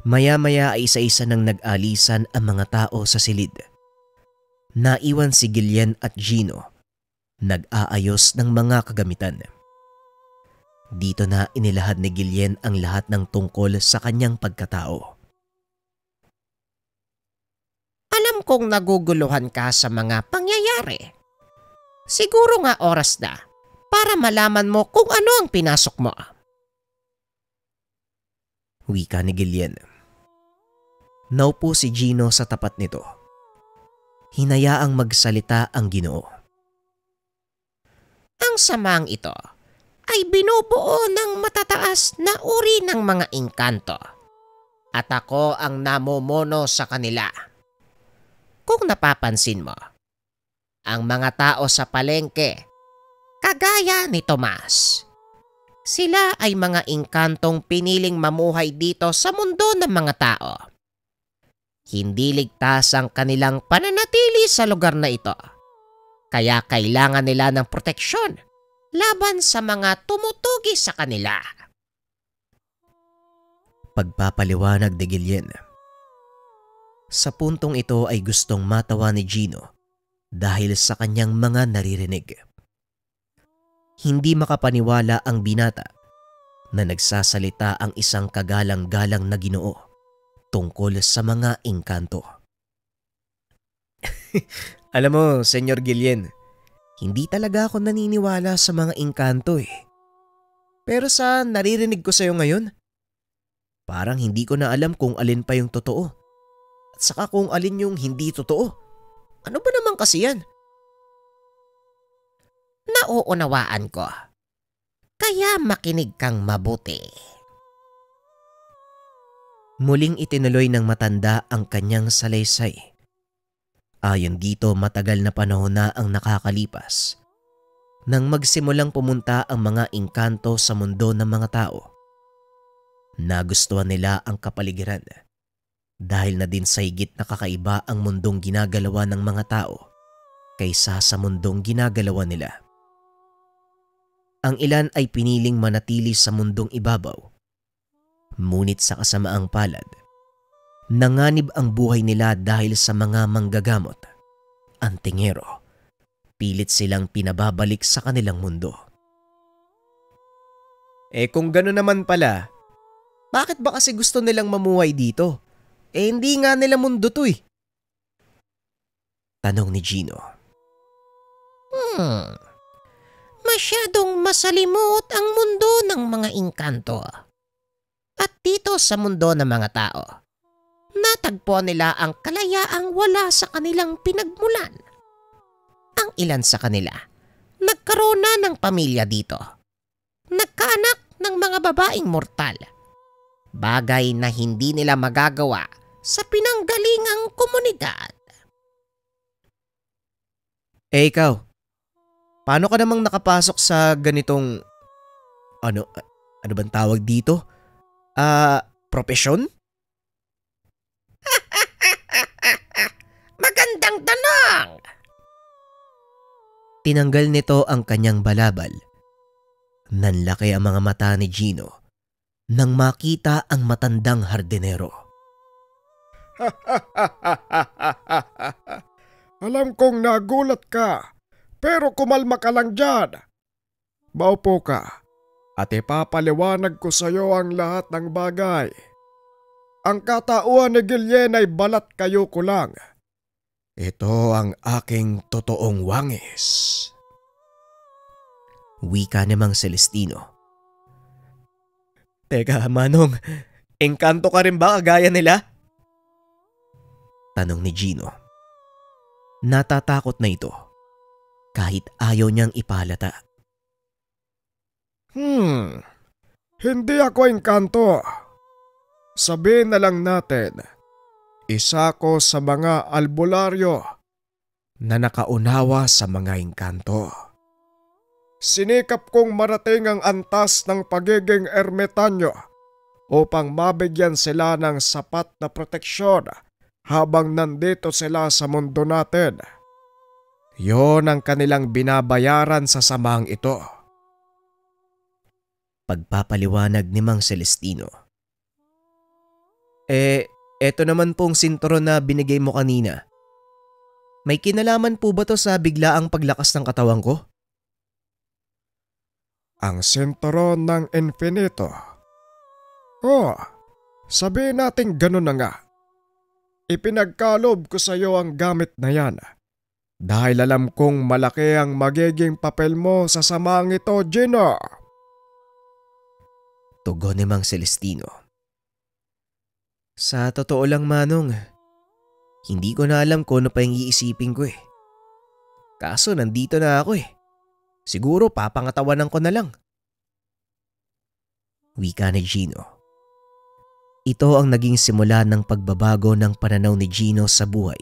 Maya-maya ay isa-isa nang nag-alisan ang mga tao sa silid. Naiwan si Guillen at Gino nag-aayos ng mga kagamitan. Dito na inilahad ni Guillen ang lahat ng tungkol sa kanyang pagkatao. Alam kong naguguluhan ka sa mga pangyayari. Siguro nga oras na para malaman mo kung ano ang pinasok mo. Wika ni Guillen. Naupo si Gino sa tapat nito. Hinayaang magsalita ang Ginoo. Ang samang ito ay binubuo ng matataas na uri ng mga engkanto at ako ang namumuno sa kanila. Kung napapansin mo, ang mga tao sa palengke, kagaya ni Tomas, sila ay mga engkantong piniling mamuhay dito sa mundo ng mga tao. Hindi ligtas ang kanilang pananatili sa lugar na ito. Kaya kailangan nila ng proteksyon laban sa mga tumutugi sa kanila. Pagpapaliwanag ni Guillen. Sa puntong ito ay gustong matawa ni Gino dahil sa kanyang mga naririnig. Hindi makapaniwala ang binata na nagsasalita ang isang kagalang-galang na Ginoo tungkol sa mga engkanto. Alam mo, Senyor Guillen, hindi talaga ako naniniwala sa mga engkanto eh. Pero sa naririnig ko sa'yo ngayon, parang hindi ko na alam kung alin pa yung totoo. At saka kung alin yung hindi totoo. Ano ba naman kasi yan? Nauunawaan ko. Kaya makinig kang mabuti. Muling itinuloy ng matanda ang kanyang salaysay. Ayon dito, matagal na panahon na ang nakakalipas nang magsimulang pumunta ang mga engkanto sa mundo ng mga tao. Nagustuhan nila ang kapaligiran dahil na din sa higit na kakaiba ang mundong ginagalawa ng mga tao kaysa sa mundong ginagalawa nila. Ang ilan ay piniling manatili sa mundong ibabaw, ngunit sa kasamaang palad, nanganib ang buhay nila dahil sa mga manggagamot, antingero. Pilit silang pinababalik sa kanilang mundo. Kung gano'n naman pala, bakit ba kasi gusto nilang mamuhay dito? Hindi nga nila mundo to eh. Tanong ni Gino. Masyadong masalimot ang mundo ng mga engkanto. At dito sa mundo ng mga tao, natagpuan nila ang kalayaang wala sa kanilang pinagmulan. Ang ilan sa kanila, nagkaroon na ng pamilya dito. Nagkaanak ng mga babaeng mortal. Bagay na hindi nila magagawa sa pinanggalingang komunidad. Ikaw, paano ka namang nakapasok sa ganitong, ano bang tawag dito? Propesyon? Magandang tanong! Tinanggal nito ang kanyang balabal. Nanlaki ang mga mata ni Gino nang makita ang matandang hardinero. Alam kong nagulat ka, pero kumalma ka lang dyan. Maupo ka at ipapaliwanag ko sa iyo ang lahat ng bagay. Ang katauhan ni Guillen ay balat kayo ko lang. Ito ang aking totoong wangis. Wika ni Mang Celestino. Teka, Manong, engkanto ka rin ba kagaya nila? Tanong ni Gino. Natatakot na ito kahit ayaw niyang ipalata. Hindi ako engkanto. Sabihin na lang natin, isa ko sa mga albularyo na nakaunawa sa mga engkanto. Sinikap kong marating ang antas ng pagiging ermitanyo upang mabigyan sila ng sapat na proteksyon habang nandito sila sa mundo natin. Yon ang kanilang binabayaran sa samang ito. Pagpapaliwanag ni Mang Celestino. Eto naman pong sinturon na binigay mo kanina. May kinalaman po ba to sa biglaang paglakas ng katawan ko? Ang sinturon ng infinito. Sabihin natin ganun na nga. Ipinagkalob ko sa iyo ang gamit na yan dahil alam kong malaki ang magiging papel mo sa samang ito, Gino. Tugon ni Mang Celestino. Sa totoo lang, Manong, hindi ko na alam kung ano pa yung iisipin ko eh. Kaso nandito na ako eh. Siguro papangatawanan ko na lang. Wika ni Gino. Ito ang naging simula ng pagbabago ng pananaw ni Gino sa buhay.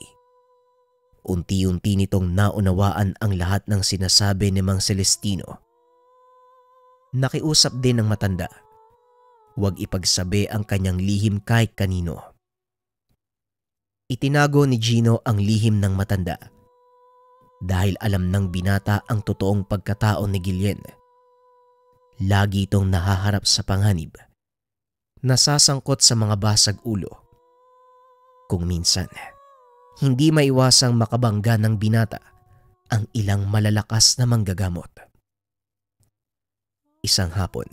Unti-unti nitong naunawaan ang lahat ng sinasabi ni Mang Celestino. Nakiusap din ng matanda. Huwag ipagsabi ang kanyang lihim kahit kanino. Itinago ni Gino ang lihim ng matanda dahil alam ng binata ang totoong pagkatao ni Guillen. Lagi itong nahaharap sa panganib, nasasangkot sa mga basag ulo. Kung minsan, hindi maiwasang makabangga ng binata ang ilang malalakas na manggagamot. Isang hapon,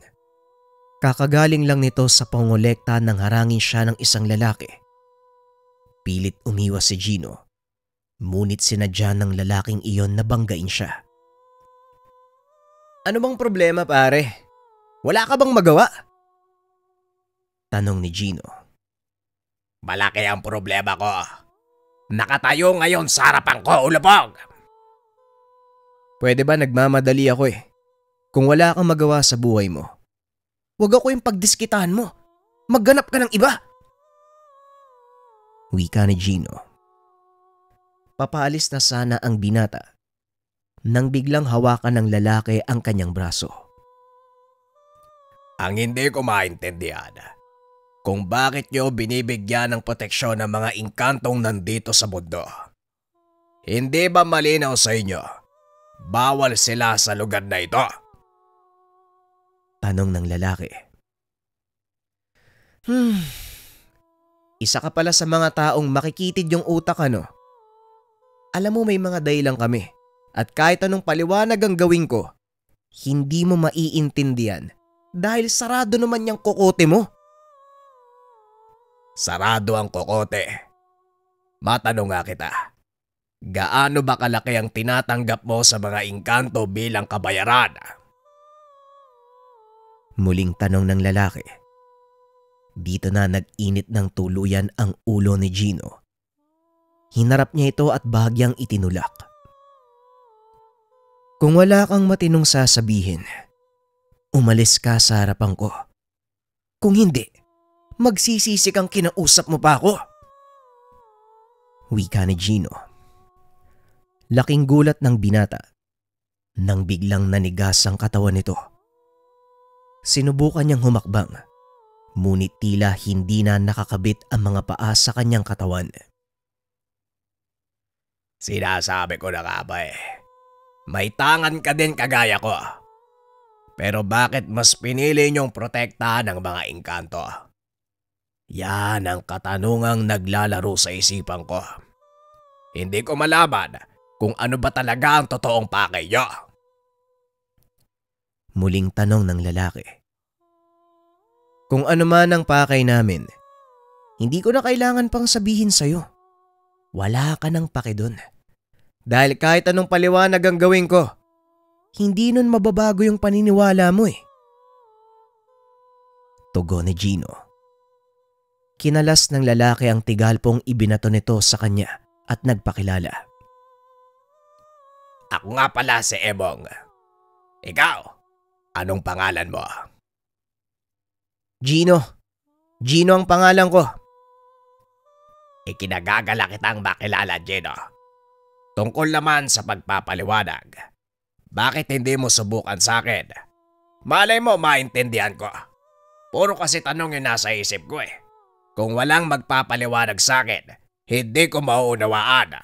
Kakagaling lang nito sa pangolekta nang harangin siya ng isang lalaki. Pilit umiwas si Gino, ngunit sinadya ng lalaking iyon na banggain siya. Ano bang problema pare? Wala ka bang magawa? Tanong ni Gino. Malaki ang problema ko. Nakatayo ngayon sa harapan ko, ulubog! Pwede ba nagmamadali ako eh? Kung wala kang magawa sa buhay mo, huwag ako yung pagdiskitahan mo. Magganap ka ng iba. Wika ni Gino. Papaalis na sana ang binata nang biglang hawakan ng lalaki ang kanyang braso. Ang hindi ko maintindihan, kung bakit nyo binibigyan ng proteksyon ng mga inkantong nandito sa mundo. Hindi ba malinaw sa inyo? Bawal sila sa lugar na ito. Tanong ng lalaki. Isa ka pala sa mga taong makikitid yung utak ano? Alam mo may mga dahilan kami at kahit anong paliwanag ang gawin ko, hindi mo maiintindihan dahil sarado naman yung kokote mo. Sarado ang kokote. Matanong nga kita, gaano ba kalaki ang tinatanggap mo sa mga inkanto bilang kabayaran? Muling tanong ng lalaki. Dito na nag-init ng tuluyan ang ulo ni Gino. Hinarap niya ito at bahagyang itinulak. Kung wala kang matinong sasabihin, umalis ka sa harapan ko. Kung hindi, magsisisi kang kinausap mo pa ako. Wika ni Gino. Laking gulat ng binata nang biglang nanigas ang katawan nito. Sinubukan niyang humakbang, ngunit tila hindi na nakakabit ang mga paa sa kanyang katawan. Sinasabi ko na nga ba eh, may tangan ka din kagaya ko. Pero bakit mas pinili niyong protektahan ng mga inkanto? Yan ang katanungang naglalaro sa isipan ko. Hindi ko malaman kung ano ba talaga ang totoong pakay niyo. Muling tanong ng lalaki. Kung ano man ang pakay namin, hindi ko na kailangan pang sabihin sa'yo. Wala ka nang pake dun. Dahil kahit anong paliwanag ang gawin ko, hindi nun mababago yung paniniwala mo eh. Tugon ni Gino. Kinalas ng lalaki ang tigalpong ibinato nito sa kanya at nagpakilala. Ako nga pala si Emong. Ikaw, anong pangalan mo? Gino. Gino ang pangalan ko. Ikinagagala kitang makilala, Gino. Tungkol naman sa pagpapaliwanag, bakit hindi mo subukan sa akin? Malay mo maintindihan ko. Puro kasi tanong yung nasa isip ko eh. Kung walang magpapaliwanag sa akin, hindi ko mauunawaan.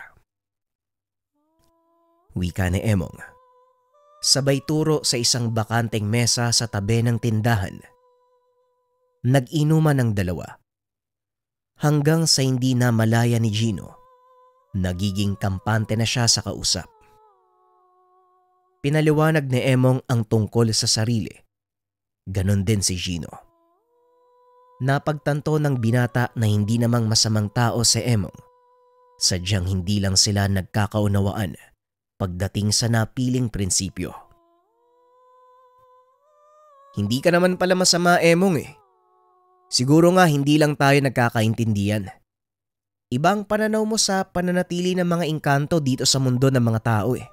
Wika ni Emong. Sabay turo sa isang bakanteng mesa sa tabi ng tindahan. Nag-inuman ang dalawa. Hanggang sa hindi na malaya ni Gino, nagiging kampante na siya sa kausap. Pinaliwanag ni Emong ang tungkol sa sarili. Ganon din si Gino. Napagtanto ng binata na hindi namang masamang tao si Emong. Sadyang hindi lang sila nagkakaunawaan pagdating sa napiling prinsipyo. Hindi ka naman pala masama, Emong eh. Siguro nga hindi lang tayo nagkakaintindihan. Ibang pananaw mo sa pananatili ng mga engkanto dito sa mundo ng mga tao eh.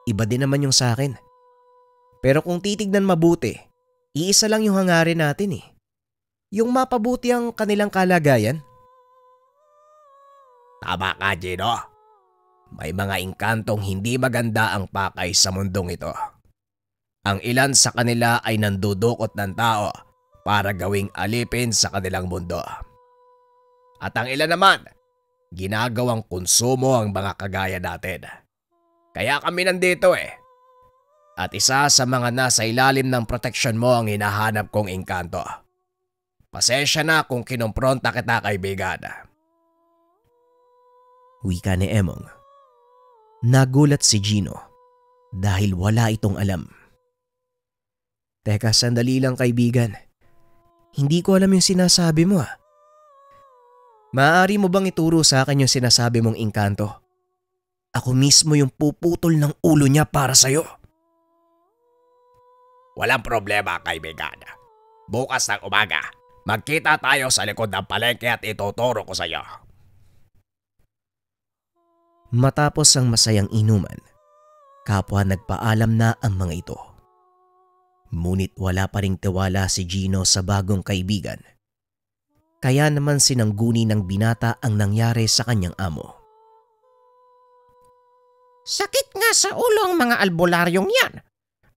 Iba din naman yung sa akin. Pero kung titignan mabuti, iisa lang yung hangarin natin eh. Yung mapabuti ang kanilang kalagayan. Tama ka, Gino. May mga engkantong hindi maganda ang pakay sa mundong ito. Ang ilan sa kanila ay nandudukot ng tao para gawing alipin sa kanilang mundo. At ang ilan naman, ginagawang konsumo ang mga kagaya natin. Kaya kami nandito eh. At isa sa mga nasa ilalim ng proteksyon mo ang hinahanap kong engkanto. Pasensya na kung kinumpronta kita, kaibigan. Wika ni Emong. Nagulat si Gino dahil wala itong alam. Teka, sandali lang kaibigan. Hindi ko alam yung sinasabi mo ah. Maaari mo bang ituro sa akin yung sinasabi mong engkanto? Ako mismo yung puputol ng ulo niya para sa'yo. Walang problema, kaibigan. Bukas ng umaga, magkita tayo sa likod ng palengke at ituturo ko sa iyo. Matapos ang masayang inuman, kapwa nagpaalam na ang mga ito. Ngunit wala pa ring tiwala si Gino sa bagong kaibigan. Kaya naman sinangguni ng binata ang nangyari sa kanyang amo. Sakit nga sa ulo ang mga albularyong yan.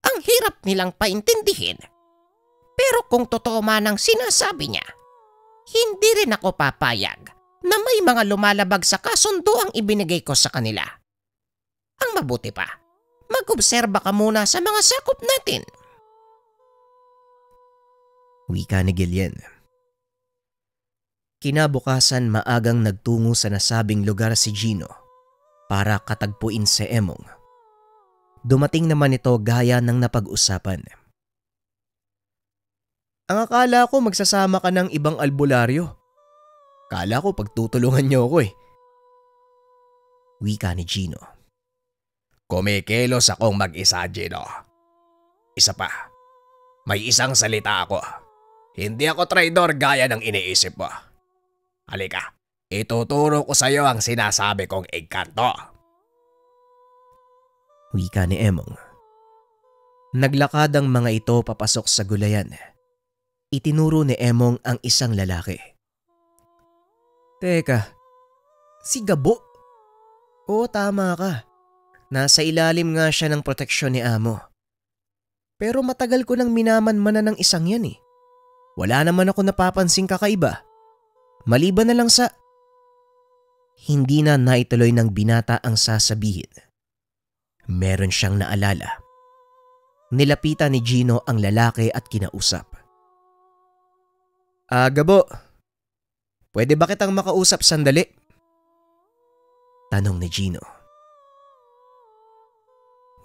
Ang hirap nilang paintindihin. Pero kung totoo man ang sinasabi niya, hindi rin ako papayag na may mga lumalabag sa kasundo ang ibinigay ko sa kanila. Ang mabuti pa, mag-obserba ka muna sa mga sakop natin. Wika ni Gillian. Kinabukasan maagang nagtungo sa nasabing lugar si Gino para katagpuin si Emong. Dumating naman ito gaya ng napag-usapan. Ang akala ko magsasama ka ng ibang albularyo. Kala ko pagtutulungan niyo ako eh. Wika ni Gino. Kumikilos akong mag-isa, Gino. Isa pa, may isang salita ako. Hindi ako traidor gaya ng iniisip mo. Halika, ituturo ko sa iyo ang sinasabi kong engkanto. Wika ni Emong. Naglakad ang mga ito papasok sa gulayan. Itinuro ni Emong ang isang lalaki. Teka, si Gabo? Oo, tama ka. Nasa ilalim nga siya ng proteksyon ni Amo. Pero matagal ko nang minamanmanan ng isang yan eh. Wala naman ako napapansing kakaiba. Maliban na lang sa… Hindi na naituloy ng binata ang sasabihin. Meron siyang naalala. Nilapitan ni Gino ang lalaki at kinausap. Gabo, pwede ba kitang makausap sandali? Tanong ni Gino.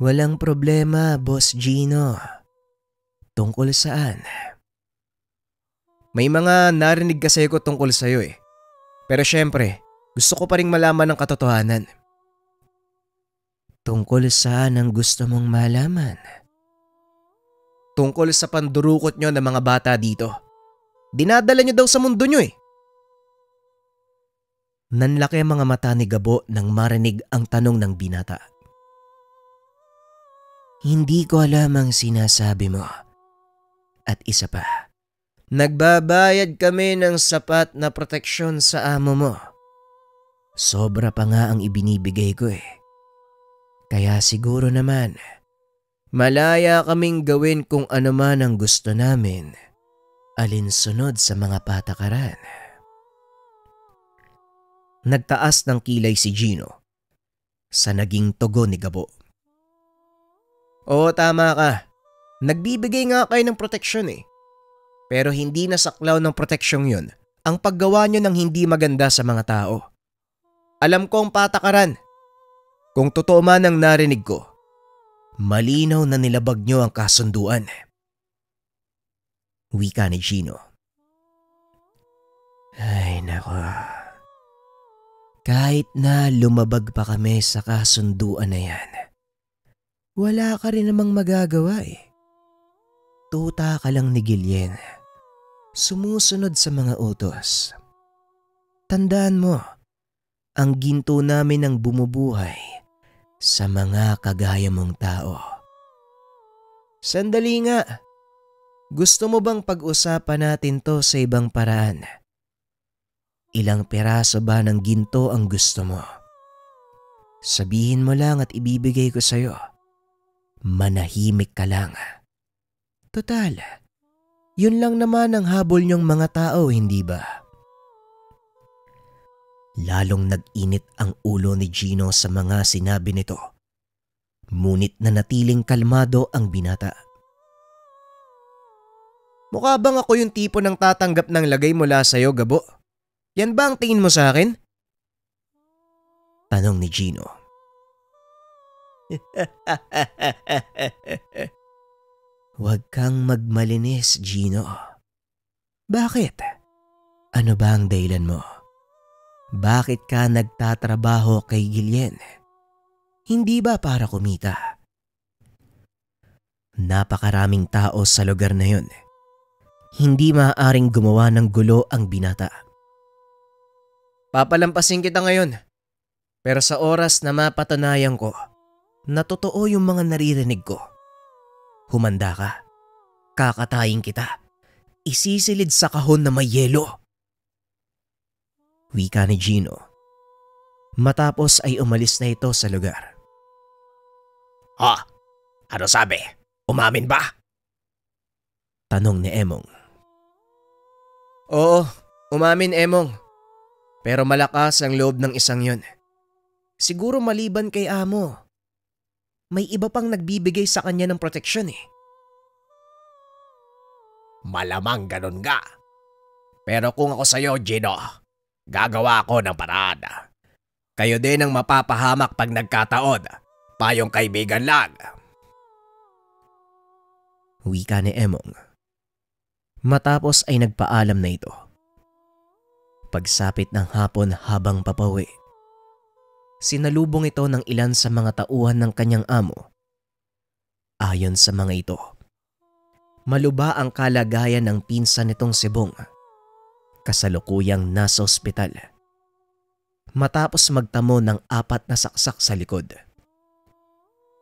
Walang problema, Boss Gino. Tungkol saan? May mga narinig kasi ko tungkol sa'yo eh. Pero syempre, gusto ko pa ring malaman ang katotohanan. Tungkol saan ang gusto mong malaman? Tungkol sa pandurukot nyo ng mga bata dito. Dinadala nyo daw sa mundo nyo eh. Nanlaki ang mga mata ni Gabo nang marinig ang tanong ng binata. Hindi ko alam ang sinasabi mo. At isa pa, nagbabayad kami ng sapat na proteksyon sa amo mo. Sobra pa nga ang ibinibigay ko eh. Kaya siguro naman, malaya kaming gawin kung ano man ang gusto namin, alinsunod sa mga patakaran. Nagtaas ng kilay si Gino sa naging tugon ni Gabo. Oo, tama ka. Nagbibigay nga kayo ng proteksyon eh. Pero hindi nasaklaw ng proteksyong yun ang paggawa nyo ng hindi maganda sa mga tao. Alam ko ang patakaran. Kung totoo man ang narinig ko, malinaw na nilabag nyo ang kasunduan. Wika ni Gino. Ay nako. Kahit na lumabag pa kami sa kasunduan na yan, wala ka rin namang magagawa eh. Tuta ka lang ni Gillian. Sumusunod sa mga utos. Tandaan mo, ang ginto namin ang bumubuhay sa mga kagaya mong tao. Sandali nga. Gusto mo bang pag-usapan natin to sa ibang paraan? Ilang piraso ba ng ginto ang gusto mo? Sabihin mo lang at ibibigay ko sa'yo. Manahimik ka lang. Total, yun lang naman ang habol niyong mga tao, hindi ba? Lalong nag-init ang ulo ni Gino sa mga sinabi nito. Ngunit nanatiling kalmado ang binata. Mukha bang ako yung tipo ng tatanggap ng lagay mula sa'yo, Gabo? Yan ba ang tingin mo sa akin? Tanong ni Gino. Huwag kang magmalinis, Gino. Bakit? Ano ba ang dahilan mo? Bakit ka nagtatrabaho kay Gillian? Hindi ba para kumita? Napakaraming tao sa lugar na yun. Hindi maaaring gumawa ng gulo ang binata. Papalampasin kita ngayon. Pero sa oras na mapatunayan ko na totoo yung mga naririnig ko, humanda ka. Kakatayin kita. Isisilid sa kahon na may yelo. Wika ni Gino. Matapos ay umalis na ito sa lugar. Ha? Ano sabi? Umamin ba? Tanong ni Emong. Oo, umamin Emong. Pero malakas ang loob ng isang yun. Siguro maliban kay amo. May iba pang nagbibigay sa kanya ng proteksyon eh. Malamang ganun nga. Pero kung ako sa'yo, Gino, gagawa ako ng paraan. Kayo din ang mapapahamak pag nagkataon. Payong kaibigan lang. Wika ni Emong. Matapos ay nagpaalam na ito. Pagsapit ng hapon habang papawi, sinalubong ito ng ilan sa mga tauhan ng kanyang amo. Ayon sa mga ito, maluba ang kalagayan ng pinsan nitong si Bong. Kasalukuyang nasa ospital. Matapos magtamo ng 4 na saksak sa likod.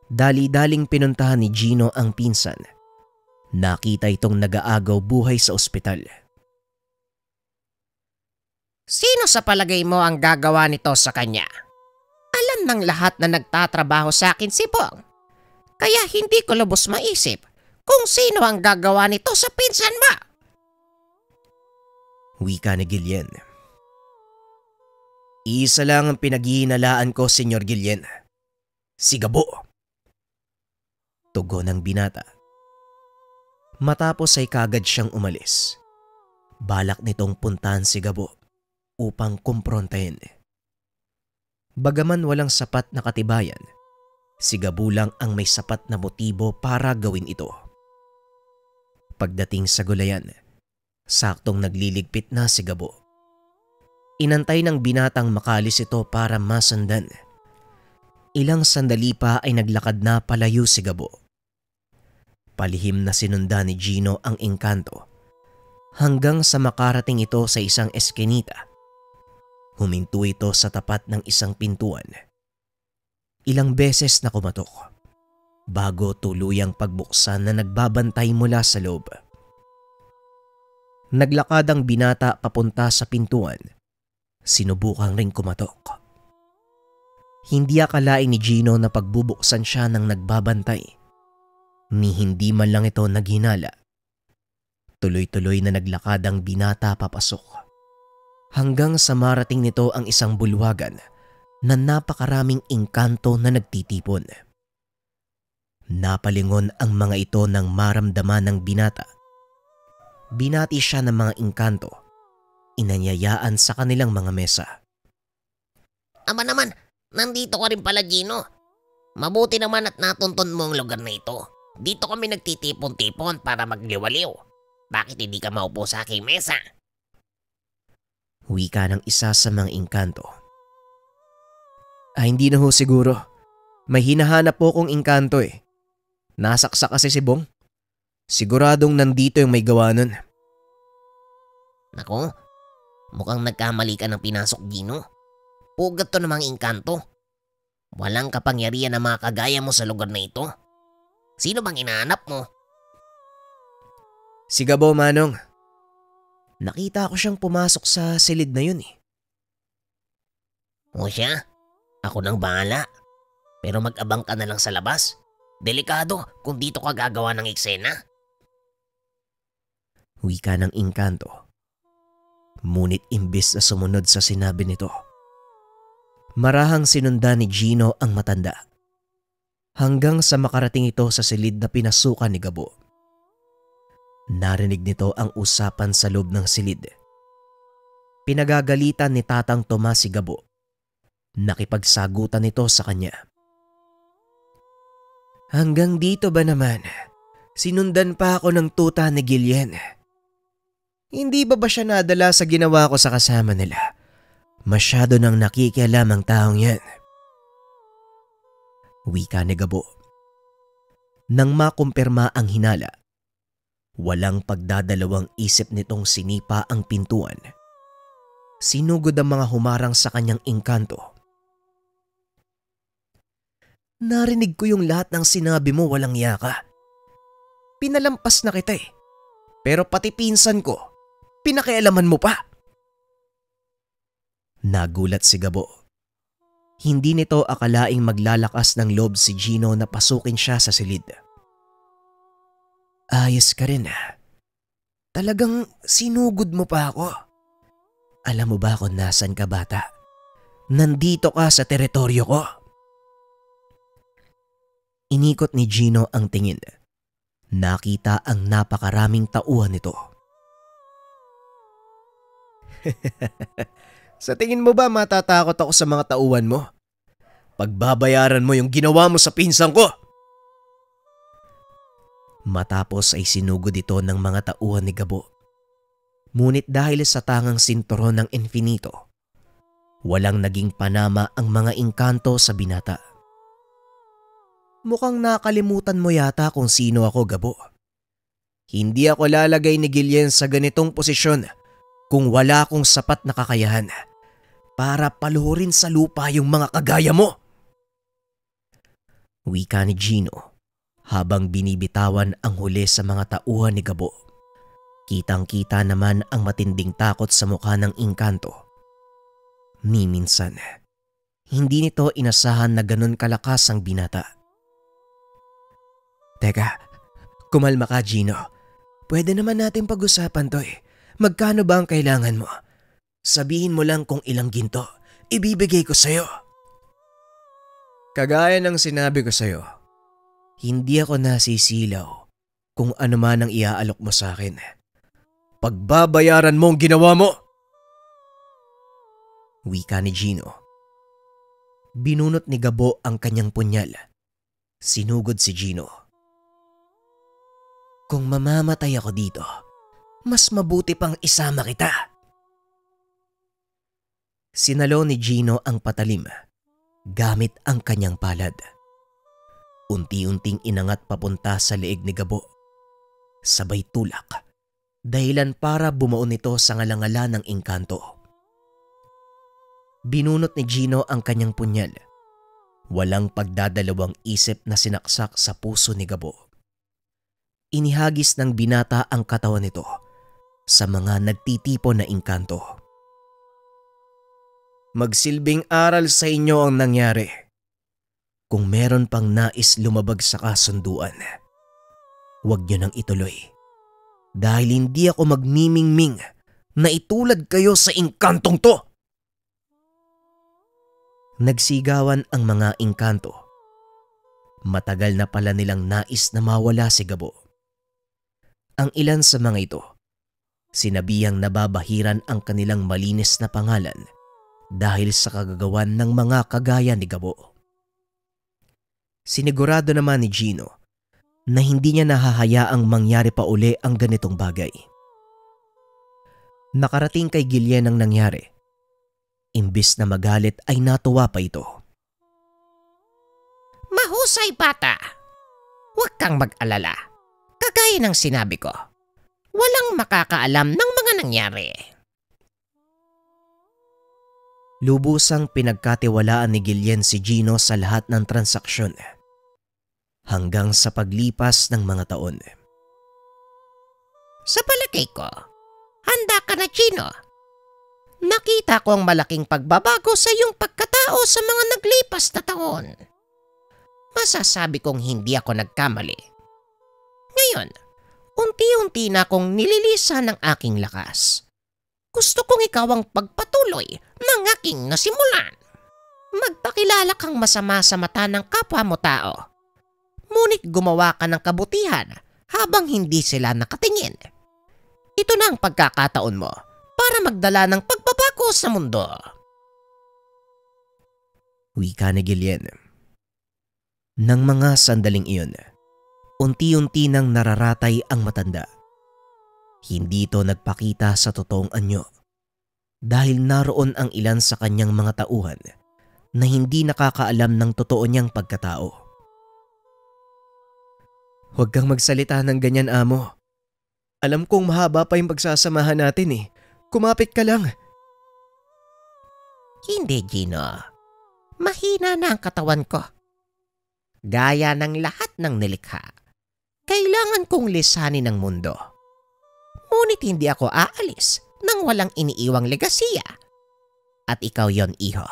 Dali-daling pinuntahan ni Gino ang pinsan. Nakita itong nag-aagaw buhay sa ospital. Sino sa palagay mo ang gagawa nito sa kanya? Alam ng lahat na nagtatrabaho sa akin si Bong. Kaya hindi ko lubos maisip kung sino ang gagawa nito sa pinsan mo. Wika ni Gillian. Isa lang ang pinaghihinalaan ko, Senyor Gillian. Si Gabo. Tugon ng binata. Matapos ay kagad siyang umalis. Balak nitong puntahan si Gabo upang kumprontahin. Bagaman walang sapat na katibayan, si Gabo lang ang may sapat na motibo para gawin ito. Pagdating sa gulayan, saktong nagliligpit na si Gabo. Inantay ng binatang makalis ito para masundan. Ilang sandali pa ay naglakad na palayo si Gabo. Palihim na sinundan ni Gino ang engkanto hanggang sa makarating ito sa isang eskinita. Huminto ito sa tapat ng isang pintuan. Ilang beses na kumatok bago tuluyang pagbuksan na nagbabantay mula sa loob. Naglakad ang binata papunta sa pintuan. Sinubukang ring kumatok. Hindi akalain ni Gino na pagbubuksan siya ng nagbabantay. Ni hindi man lang ito naghinala. Tuloy-tuloy na naglakad ang binata papasok. Hanggang sa marating nito ang isang bulwagan na napakaraming engkanto na nagtitipon. Napalingon ang mga ito nang maramdaman ng binata. Binati siya ng mga engkanto. Inanyayaan sa kanilang mga mesa. Ama naman, nandito ka rin pala, Gino. Mabuti naman at natunton mo ang lugar na ito. Dito kami nagtitipon-tipon para magliwaliw. Bakit hindi ka maupo sa aking mesa? Wika ng isa sa mga engkanto. Hindi na ho siguro. May hinahanap po kong engkanto eh. Nasaksak kasi si Bong. Siguradong nandito yung may gawa nun. Naku, mukhang nagkamali ka ng pinasok, Gino. Pugat to namang engkanto. Walang kapangyarihan na mga kagaya mo sa lugar na ito. Sino bang hinahanap mo? Si Gabo, Manong. Nakita ko siyang pumasok sa silid na yun eh. O siya? Ako nang bahala. Pero mag-abang ka na lang sa labas. Delikado kung dito ka gagawa ng eksena. Wika ng engkanto. Ngunit imbis na sumunod sa sinabi nito, marahang sinundan ni Gino ang matanda. Hanggang sa makarating ito sa silid na pinasukan ni Gabo. Narinig nito ang usapan sa loob ng silid. Pinagagalitan ni Tatang Tomas si Gabo. Nakipagsagutan nito sa kanya. Hanggang dito ba naman? Sinundan pa ako ng tuta ni Gillian. Hindi ba siya nadala sa ginawa ko sa kasama nila? Masyado nang nakikialam ang taong yan. Wika ni Gabo. Nang makumpirma ang hinala, walang pagdadalawang isip nitong sinipa ang pintuan. Sinugod ang mga humarang sa kanyang engkanto. Narinig ko yung lahat ng sinabi mo, walang yaka. Pinalampas na kita eh. Pero pati pinsan ko, pinakialaman mo pa. Nagulat si Gabo. Hindi nito akalaing maglalakas ng loob si Gino na pasukin siya sa silid. Ayos ka rin ah. Talagang sinugod mo pa ako. Alam mo ba kung nasan ka, bata? Nandito ka sa teritoryo ko. Inikot ni Gino ang tingin. Nakita ang napakaraming tauhan nito. Sa tingin mo ba matatakot ako sa mga tauhan mo? Pagbabayaran mo yung ginawa mo sa pinsan ko. Matapos ay sinugod ito ng mga tauhan ni Gabo. Ngunit dahil sa tangang sinturon ng infinito, walang naging panama ang mga engkanto sa binata. Mukhang nakalimutan mo yata kung sino ako, Gabo. Hindi ako lalagay ni Guillen sa ganitong posisyon kung wala akong sapat na kakayahan para paluhurin sa lupa yung mga kagaya mo. Wika ni Gino habang binibitawan ang huli sa mga tauhan ni Gabo. Kitang-kita naman ang matinding takot sa mukha ng engkanto. Ni minsan, hindi nito inasahan na ganun kalakas ang binata. Teka, kumalma ka, Gino. Pwede naman natin pag-usapan to eh. Magkano ba ang kailangan mo? Sabihin mo lang kung ilang ginto. Ibibigay ko sa'yo. Kagaya ng sinabi ko sa'yo, hindi ako nasisilaw kung ano man ang iaalok mo sa akin. Pagbabayaran mo ang ginawa mo! Wika ni Gino. Binunot ni Gabo ang kanyang punyal. Sinugod si Gino. Kung mamamatay ako dito, mas mabuti pang isama kita. Sinalo ni Gino ang patalim gamit ang kanyang palad. Unti-unting inangat papunta sa leeg ni Gabo. Sabay tulak, dahilan para bumuon ito sa ngalangala ng engkanto. Binunot ni Gino ang kanyang punyal. Walang pagdadalawang isip na sinaksak sa puso ni Gabo. Inihagis ng binata ang katawan nito sa mga nagtitipon na engkanto. Magsilbing aral sa inyo ang nangyari. Kung meron pang nais lumabag sa kasunduan, huwag niyo nang ituloy. Dahil hindi ako magmimingming na itulad kayo sa engkantong to. Nagsigawan ang mga engkanto. Matagal na pala nilang nais na mawala si Gabo. Ang ilan sa mga ito, sinabihang nababahiran ang kanilang malinis na pangalan dahil sa kagagawan ng mga kagaya ni Gabo. Sinigurado naman ni Gino na hindi niya nahahayaang mangyari pa uli ang ganitong bagay. Nakarating kay Guillen ang nangyari. Imbis na magalit ay natuwa pa ito. Mahusay, bata. Huwag kang mag-alala. Kagaya ng sinabi ko, walang makakaalam ng mga nangyari. Lubusang pinagkatiwalaan ni Guillen si Gino sa lahat ng transaksyon hanggang sa paglipas ng mga taon. Sa palagay ko, handa ka na, Gino. Nakita ko ang malaking pagbabago sa iyong pagkatao sa mga naglipas na taon. Masasabi kong hindi ako nagkamali. Ngayon, unti-unti na akong nililisan ng aking lakas. Gusto kong ikaw ang pagpatuloy ng aking nasimulan. Magpakilala kang masama sa mata ng kapwa mo tao. Ngunit gumawa ka ng kabutihan habang hindi sila nakatingin. Ito na ang pagkakataon mo para magdala ng pagbabago sa mundo. Wika ni Guillen. Nang mga sandaling iyon, unti-unti nang nararatay ang matanda. Hindi ito nagpakita sa totoong anyo dahil naroon ang ilan sa kanyang mga tauhan na hindi nakakaalam ng totoo niyang pagkatao. Huwag kang magsalita ng ganyan, amo. Alam kong mahaba pa yung pagsasamahan natin eh. Kumapit ka lang. Hindi, Gino. Mahina na ang katawan ko. Gaya ng lahat ng nilikha, kailangan kong lisanin ang mundo. Ngunit hindi ako aalis nang walang iniiwang legasiya. At ikaw yon, iho.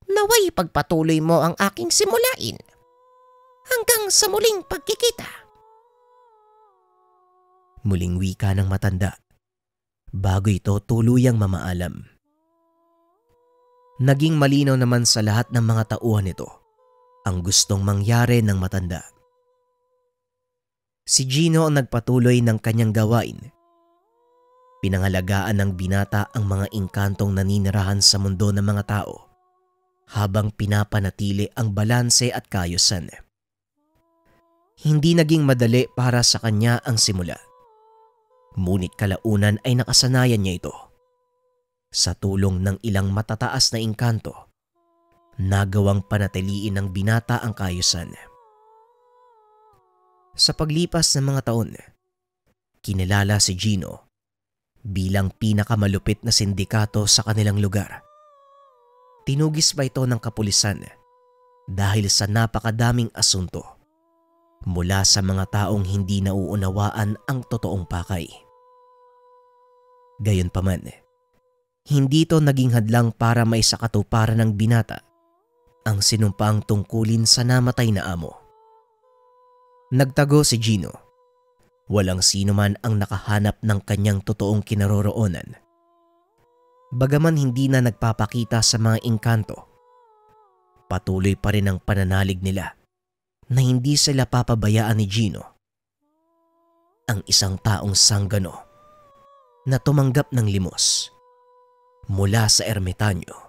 Naway pagpatuloy mo ang aking simulain. Hanggang sa muling pagkikita. Muling wika ng matanda bago ito tuluyang mamaalam. Naging malinaw naman sa lahat ng mga tauhan nito ang gustong mangyari ng matanda. Si Gino ang nagpatuloy ng kanyang gawain. Pinangalagaan ng binata ang mga engkantong naninirahan sa mundo ng mga tao habang pinapanatili ang balanse at kaayusan. Hindi naging madali para sa kanya ang simula. Ngunit kalaunan ay nakasanayan niya ito. Sa tulong ng ilang matataas na engkanto, nagawang panatiliin ng binata ang kaayusan. Sa paglipas ng mga taon, kinilala si Gino bilang pinakamalupit na sindikato sa kanilang lugar. Tinugis pa ito ng kapulisan dahil sa napakadaming asunto mula sa mga taong hindi nauunawaan ang totoong pakay. Gayunpaman, hindi ito naging hadlang para may sakatuparan ng binata ang sinumpaang tungkulin sa namatay na amo. Nagtago si Gino. Walang sino man ang nakahanap ng kanyang totoong kinaroroonan. Bagaman hindi na nagpapakita sa mga engkanto, patuloy pa rin ang pananalig nila na hindi sila papabayaan ni Gino, ang isang taong sanggano na tumanggap ng limos mula sa ermitanyo.